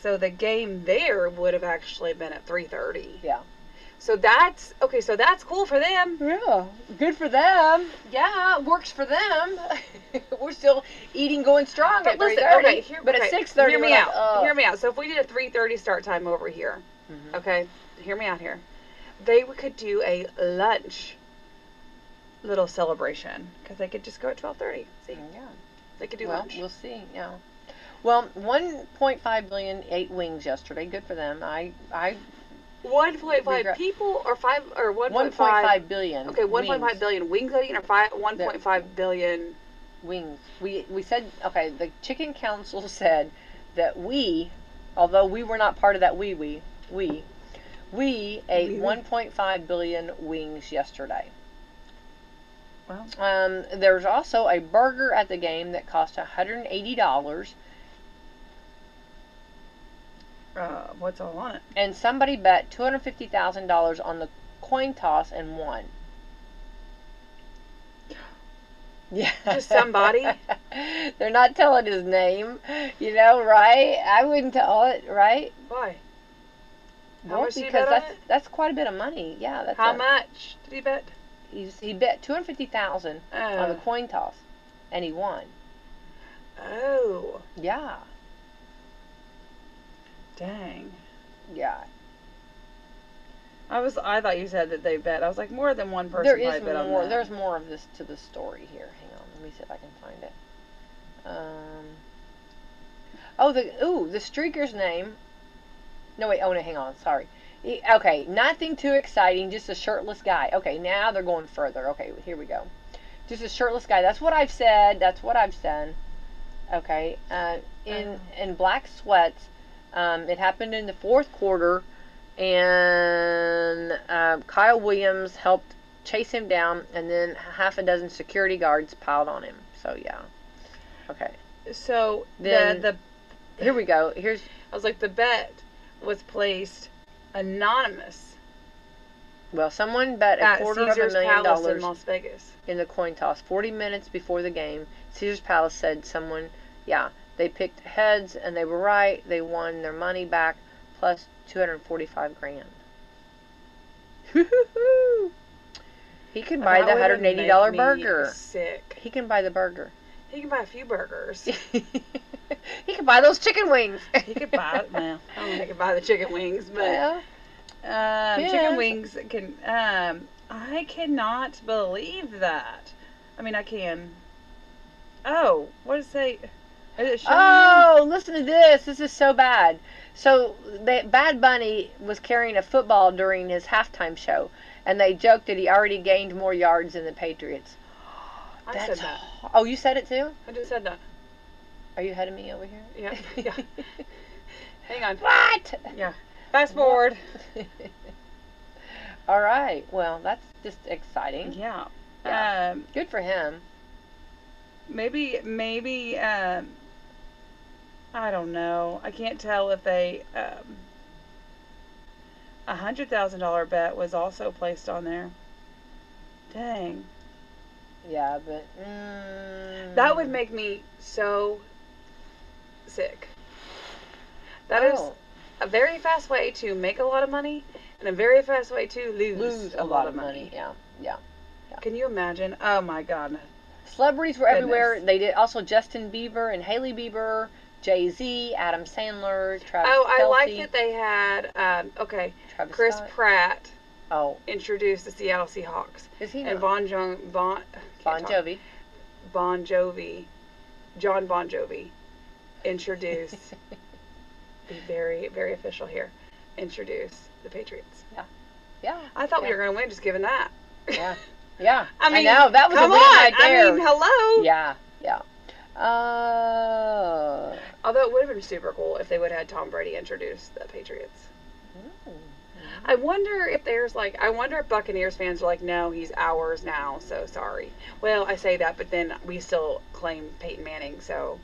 the game there would have actually been at 3:30. Yeah. So that's okay. So that's cool for them. Yeah, good for them. Yeah, works for them. We're still eating, going strong But at listen, 3:30. okay, But at 6:30, hear me we're like, out. oh. Hear me out. So if we did a 3:30 start time over here, Mhm. okay, hear me out here. They could do a lunch little celebration because they could just go at 12:30. See, Yeah. they could do Well, lunch. we'll see. Yeah. Well, 1.5 billion ate wings yesterday. Good for them. I 1.5 regret- people or 1.5 1.5 billion. Okay, 1.5 wings. billion wings eating or 1.5 billion. Wings. We said, okay, the chicken council said that although we were not part of that we ate 1.5 billion wings yesterday. Wow. There's also a burger at the game that cost $180, What's all on it? and somebody bet $250,000 on the coin toss and won. Yeah. Just somebody? They're not telling his name, right? I wouldn't tell it, right? Why? How Well, much did he because bet on it? that's quite a bit of money. Yeah, that's How much did he bet? He bet $250,000 on the coin toss, and he won. Oh, Yeah, dang. yeah. I thought you said that they bet. I was like, more than one person There probably is bet on more. that. There's more of this to the story here. Hang on, let me see if I can find it. The streaker's name. No wait. Oh no, hang on. Sorry. Okay, nothing too exciting. Just a shirtless guy. Okay, now they're going further. Okay, here we go. Just a shirtless guy. That's what I've said. Okay. In black sweats. It happened in the fourth quarter, and Kyle Williams helped chase him down, and then half a dozen security guards piled on him. So yeah. Okay. So Then here we go. I was like, the bet was placed anonymous. Well, someone bet at $250,000 Caesar's Palace in Las Vegas. in the coin toss 40 minutes before the game. Caesar's Palace said they picked heads and they were right. They won their money back plus $245,000. He can buy the $180 burger. Sick. He can buy the burger. He can buy a few burgers. He can buy those chicken wings. He could buy it. Well, I don't think he could buy the chicken wings, but yeah. chicken wings can. I cannot believe that. I mean, I can. Oh, what does it say? Is it showing? Oh, listen to this. This is so bad. So, Bad Bunny was carrying a football during his halftime show, and they joked that he already gained more yards than the Patriots. I said that. Oh, you said it too? I just said that. Are you ahead of me over here? Yeah. Hang on. What? Yeah. Fast forward. All right. Well, that's just exciting. Yeah. Good for him. Maybe. I don't know. I can't tell if they. $100,000 bet was also placed on there. Dang. Yeah, but That would make me so sick. That is a very fast way to make a lot of money and a very fast way to lose a lot of money. Yeah. Can you imagine? Oh my God. Celebrities were everywhere. They did also Justin Bieber and Hailey Bieber, Jay-Z, Adam Sandler, Travis I Kelce. like that they had Travis Chris Scott. Pratt introduced the Seattle Seahawks. Is he and not? John Bon Jovi introduced be very, very official here. Introduce the Patriots. Yeah. I thought we were going to win just given that. Yeah. I mean, know that was come a win right on. there. I mean, hello. Yeah. Although it would have been super cool if they would have had Tom Brady introduce the Patriots. I wonder if if Buccaneers fans are like, no, he's ours now, so sorry. Well, I say that, but then we still claim Peyton Manning, so.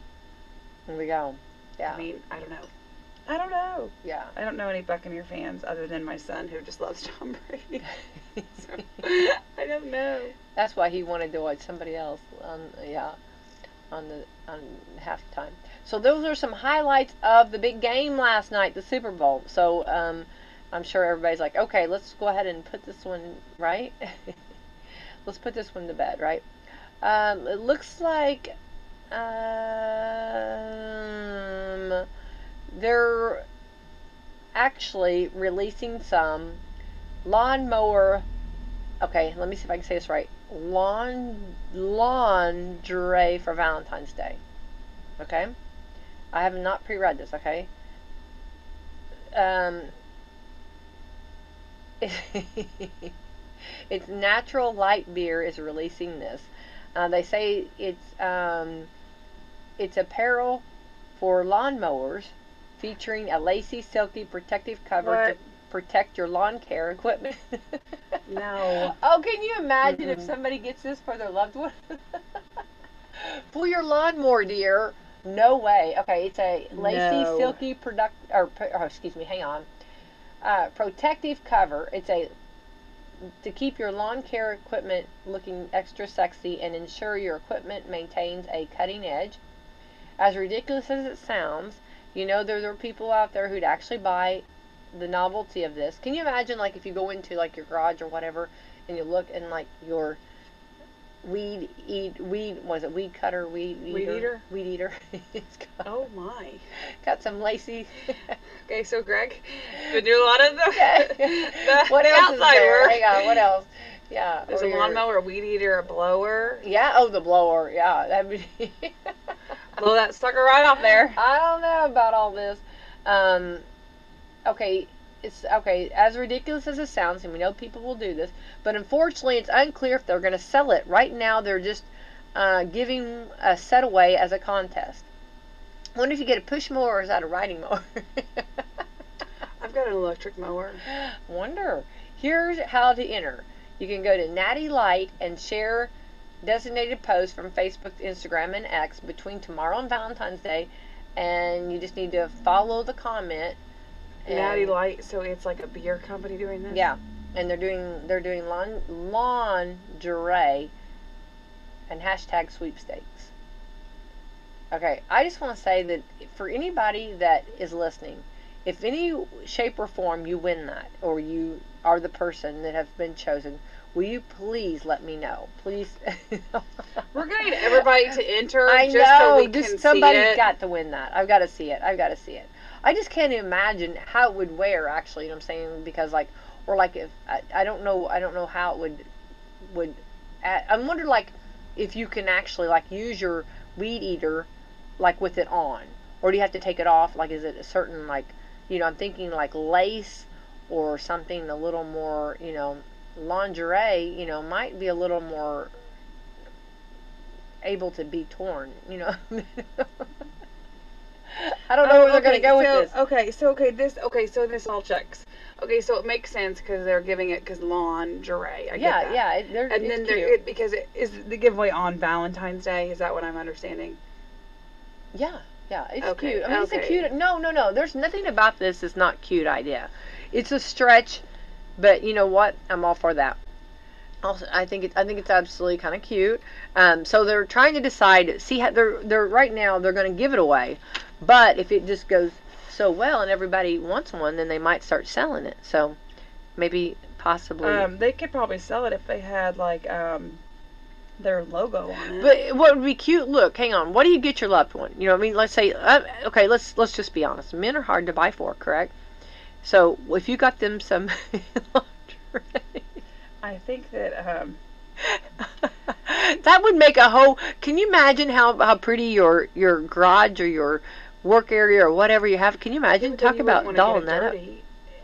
There we go. Yeah. I mean, I don't know. Yeah. I don't know any Buccaneer fans other than my son who just loves Tom Brady. So, I don't know. That's why he wanted to watch somebody else on halftime. So those are some highlights of the big game last night, the Super Bowl. So I'm sure everybody's like, okay, let's go ahead and put this one right. Let's put this one to bed, right? It looks like they're actually releasing some lawnmower. Okay, let me see if I can say this right. Lingerie for Valentine's Day. Okay? I have not pre-read this, okay? It's Natural Light Beer is releasing this. They say it's apparel for lawnmowers featuring a lacy, silky protective cover to protect your lawn care equipment. No. Oh, can you imagine if somebody gets this for their loved one? For your lawnmower, dear. No way. Okay, it's a lacy, silky protective cover. It's to keep your lawn care equipment looking extra sexy and ensure your equipment maintains a cutting edge. As ridiculous as it sounds, there are people out there who'd actually buy the novelty of this. Can you imagine, like, if you go into, like, your garage or whatever, and you look and, like, your weed cutter? It's got, oh my. Got some lacy. Okay, so Greg, been doing a lot of the what else outside is there? work. Hang on, what else? Yeah. There's a lawnmower, a weed eater, a blower. Yeah, the blower. Yeah, that'd be blow that sucker right off there. I don't know about all this. Okay, it's okay. As ridiculous as it sounds, and we know people will do this, but unfortunately, it's unclear if they're going to sell it. Right now, they're just giving a set away as a contest. I wonder if you get a push mower or is that a riding mower? I've got an electric mower. Wonder. Here's how to enter. You can go to Natty Light and share designated posts from Facebook, Instagram, and X between tomorrow and Valentine's Day, and you just need to follow the comment. Natty Light, so it's like a beer company doing this? Yeah, and they're doing lingerie and hashtag sweepstakes. Okay, I just want to say that for anybody that is listening, if any shape or form you win that, or you are the person that have been chosen, will you please let me know? Please. We're going to need everybody to enter I just so know, we can just somebody's see it. got to win that. I've got to see it. I just can't imagine how it would wear, actually, you know what I'm saying? Because, like, or like if, I don't know how it would, I'm wondering, like, if you can actually, like, use your weed eater, like, with it on. Or do you have to take it off? Like, is it a certain, like, I'm thinking, like, lace or something a little more, lingerie, might be a little more able to be torn, I don't know where they're going to go with this. So this all checks. Okay, so it makes sense because they're giving it because lingerie. I get that. Yeah. And then because it is the giveaway on Valentine's Day. Is that what I'm understanding? Yeah, it's cute. I mean, it's a cute. No. There's nothing about this that's not cute idea. It's a stretch, but you know what? I'm all for that. Also, I think it's absolutely kind of cute. So they're trying to decide. See how they're right now. They're going to give it away, but if it just goes so well and everybody wants one, then they might start selling it. So maybe possibly. They could probably sell it if they had like their logo on it. But what would be cute? Look, hang on. What do you get your loved one? You know what I mean? Let's say, okay, let's just be honest. Men are hard to buy for, correct? So if you got them some lingerie. I think that that would make a whole. Can you imagine how pretty your garage or your work area or whatever you have? Can you imagine? Talk about dolling that up.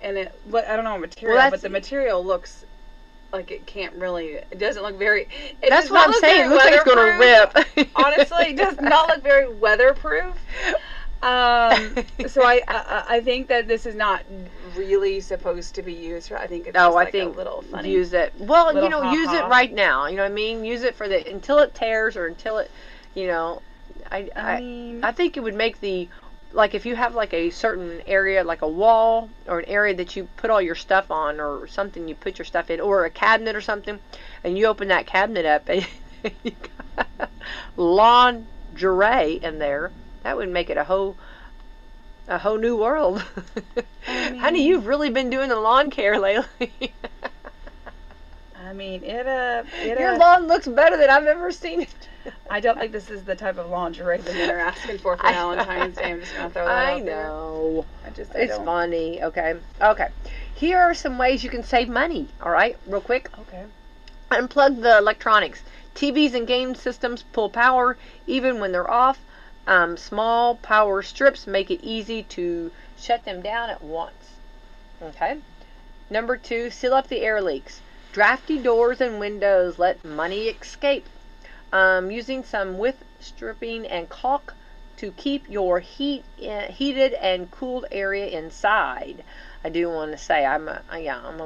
And I don't know material, but the material looks like it can't really. It doesn't look very. That's what I'm saying. It looks like it's going to rip. Honestly, it does not look very weatherproof. So I think that this is not really supposed to be used for. I think it's just like a little funny. Use it. Well, little use it right now. You know what I mean? Use it for until it tears or until it, I think it would make like if you have like a certain area, like a wall or an area that you put all your stuff on or something you put your stuff in, or a cabinet or something, and you open that cabinet up and you got lingerie in there. That would make it a whole new world. Honey, you've really been doing the lawn care lately. I mean, your lawn looks better than I've ever seen it. I don't think this is the type of lingerie that they're asking for Valentine's Day. I'm just gonna throw that out there. I know. It's funny. Okay. Here are some ways you can save money. All right, real quick. Okay. Unplug the electronics. TVs and game systems pull power even when they're off. Small power strips make it easy to shut them down at once. Okay. Number 2, seal up the air leaks. Drafty doors and windows let money escape. Using some width stripping and caulk to keep your heated and cooled area inside. I do want to say I'm a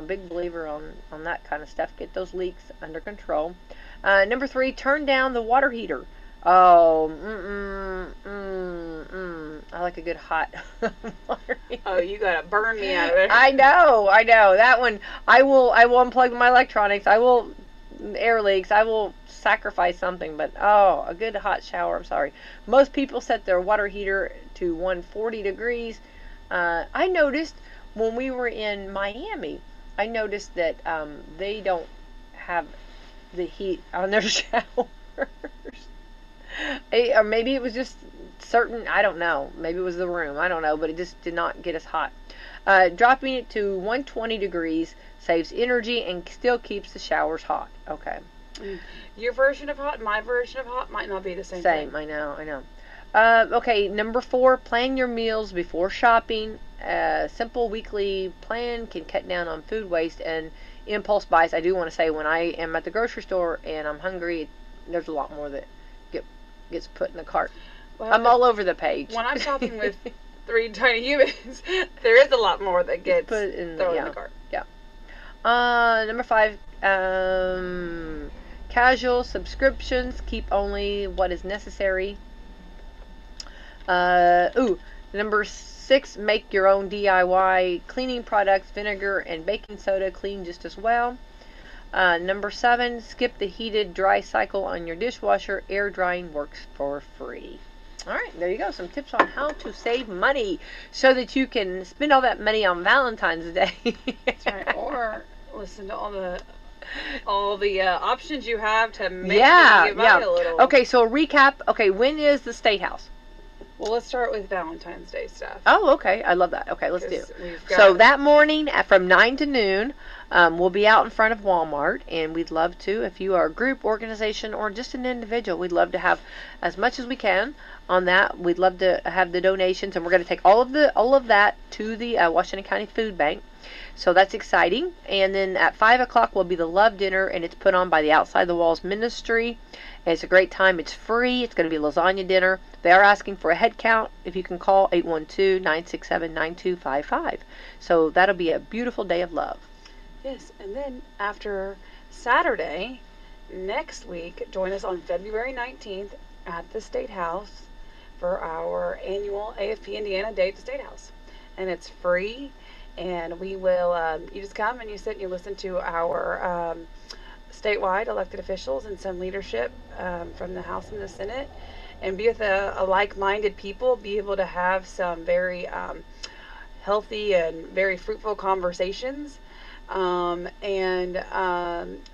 big believer on that kind of stuff. Get those leaks under control. Number 3, turn down the water heater. Oh, I like a good hot water heater. Oh, you gotta burn me out of there. I know. That one, I will unplug my electronics. I will air leaks. I will sacrifice something, but a good hot shower. I'm sorry. Most people set their water heater to 140 degrees. I noticed when we were in Miami, I noticed that they don't have the heat on their showers. Or maybe it was just certain, I don't know. Maybe it was the room. I don't know, but it just did not get us hot. Dropping it to 120 degrees saves energy and still keeps the showers hot. Okay. Your version of hot and my version of hot might not be the same thing. I know. Okay, number 4, plan your meals before shopping. Simple weekly plan can cut down on food waste and impulse buys. I do want to say when I am at the grocery store and I'm hungry, there's a lot more that gets put in the cart. Well, I'm all over the page. When I'm shopping with 3 tiny humans, there is a lot more that gets thrown in the cart. Yeah. Number 5, casual subscriptions. Keep only what is necessary. Number 6, make your own DIY cleaning products. Vinegar and baking soda clean just as well. Number 7, skip the heated dry cycle on your dishwasher. Air drying works for free. All right, there you go. Some tips on how to save money so that you can spend all that money on Valentine's Day. That's right. Or listen to all the options you have to make you buy a little. Okay, so recap. Okay, when is the State House? Well, let's start with Valentine's Day stuff. Oh, okay. I love that. Okay, let's do it. So that morning from 9 to noon, we'll be out in front of Walmart, and we'd love to, if you are a group, organization, or just an individual, we'd love to have as much as we can on that. We'd love to have the donations, and we're going to take all of that to the Washington County Food Bank. So that's exciting. And then at 5 o'clock will be the Love Dinner, and it's put on by the Outside the Walls Ministry. And it's a great time. It's free. It's going to be a lasagna dinner. They are asking for a head count. If you can call 812-967-9255. So that'll be a beautiful day of love. Yes, and then after Saturday, next week, join us on February 19th at the State House for our annual AFP Indiana Day at the State House. And it's free. And we will, you just come and you sit and you listen to our statewide elected officials and some leadership from the House and the Senate, and be with a like-minded people, be able to have some very healthy and very fruitful conversations. Then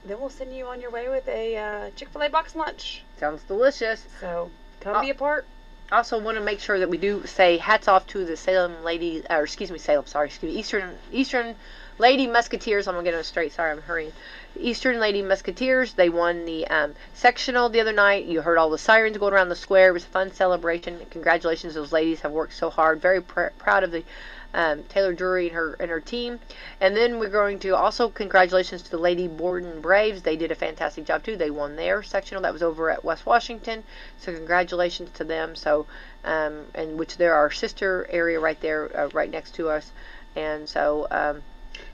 we'll send you on your way with a Chick-fil-A box lunch. Sounds delicious. So come be a part. I also want to make sure that we do say hats off to the Salem Lady, or excuse me, Eastern Lady Musketeers. I'm going to get it straight. Sorry, I'm hurrying. Eastern Lady Musketeers. They won the sectional the other night. You heard all the sirens going around the square. It was a fun celebration. Congratulations. Those ladies have worked so hard. Very proud of the Taylor Drury and her team. And then we're going to also congratulations to the Lady Borden Braves. They did a fantastic job too. They won their sectional. That was over at West Washington. So congratulations to them. So and which they're our sister area right there, right next to us. And so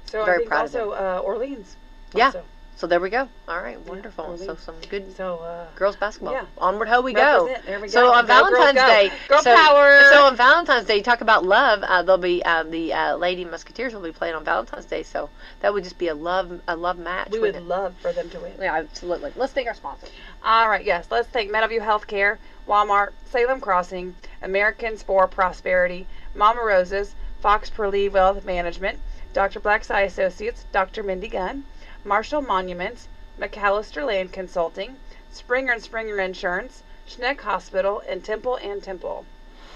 so very I think proud also of them. Orleans. Yeah. Also. So there we go. All right, wonderful. Orleans. So some good So girls basketball. yeah. Onward ho we go. There we go. So on Go, girls, Valentine's go. Day, Girl so, power. So on Valentine's Day, talk about love. There'll be the Lady Musketeers will be playing on Valentine's Day. So that would just be a love match. We would love for them to win. Yeah, absolutely. Let's thank our sponsor. All right, yes. Let's thank Meadowview Healthcare, Walmart, Salem Crossing, Americans for Prosperity, Mama Rose's, Fox Purlee Wealth Management, Dr. Black's Eye Associates, Dr. Mindy Gunn, Marshall Monuments, McAllister Land Consulting, Springer and Springer Insurance, Schneck Hospital, and Temple and Temple.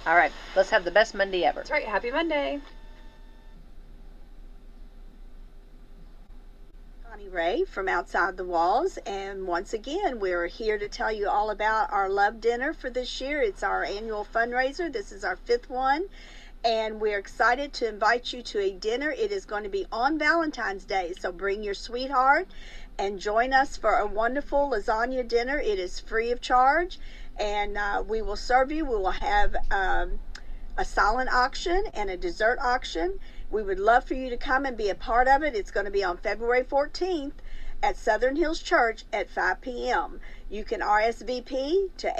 All right, let's have the best Monday ever. That's right. Happy Monday. Ray from Outside the Walls, and once again we're here to tell you all about our love dinner for this year. It's our annual fundraiser. This is our 5th one, and we're excited to invite you to a dinner. It is going to be on Valentine's Day, so bring your sweetheart and join us for a wonderful lasagna dinner. It is free of charge, and we will serve you. We will have a silent auction and a dessert auction. We would love for you to come and be a part of it. It's going to be on February 14th at Southern Hills Church at 5 p.m. You can RSVP to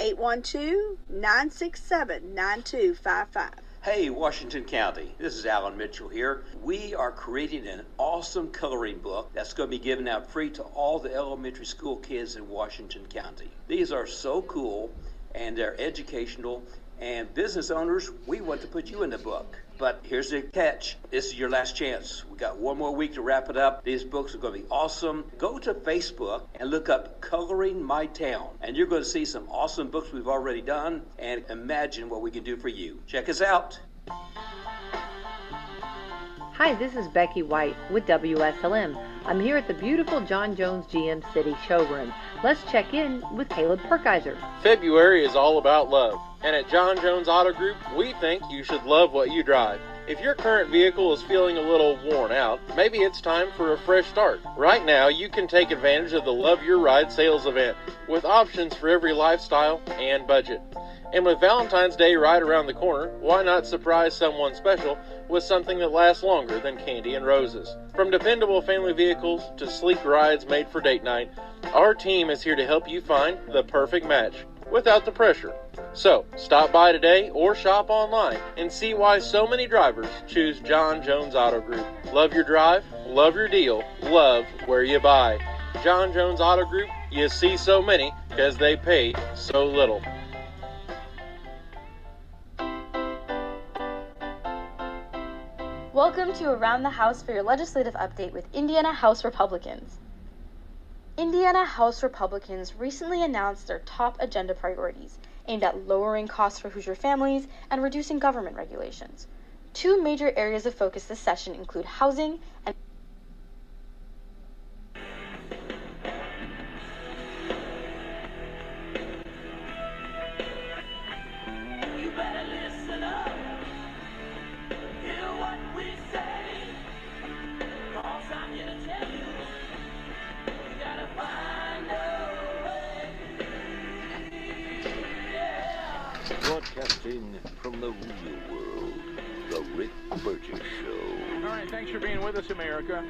812-967-9255. Hey, Washington County, this is Alan Mitchell here. We are creating an awesome coloring book that's going to be given out free to all the elementary school kids in Washington County. These are so cool, and they're educational, and business owners, we want to put you in the book. But here's the catch. This is your last chance. We got one more week to wrap it up. These books are going to be awesome. Go to Facebook and look up Coloring My Town, and you're going to see some awesome books we've already done, and imagine what we can do for you. Check us out. Hi, this is Becky White with WSLM. I'm here at the beautiful John Jones GM City showroom. Let's check in with Caleb Perkiser. February is all about love, and at John Jones Auto Group, we think you should love what you drive. If your current vehicle is feeling a little worn out, maybe it's time for a fresh start. Right now, you can take advantage of the Love Your Ride sales event with options for every lifestyle and budget. And with Valentine's Day right around the corner, why not surprise someone special with something that lasts longer than candy and roses? From dependable family vehicles to sleek rides made for date night, our team is here to help you find the perfect match without the pressure. So, stop by today or shop online and see why so many drivers choose John Jones Auto Group. Love your drive, love your deal, love where you buy. John Jones Auto Group, you see so many because they pay so little. Welcome to Around the House for your legislative update with Indiana House Republicans. Indiana House Republicans recently announced their top agenda priorities aimed at lowering costs for Hoosier families and reducing government regulations. Two major areas of focus this session include housing and Broadcasting from the real world, The Rick Burgess Show. All right, thanks for being with us, America.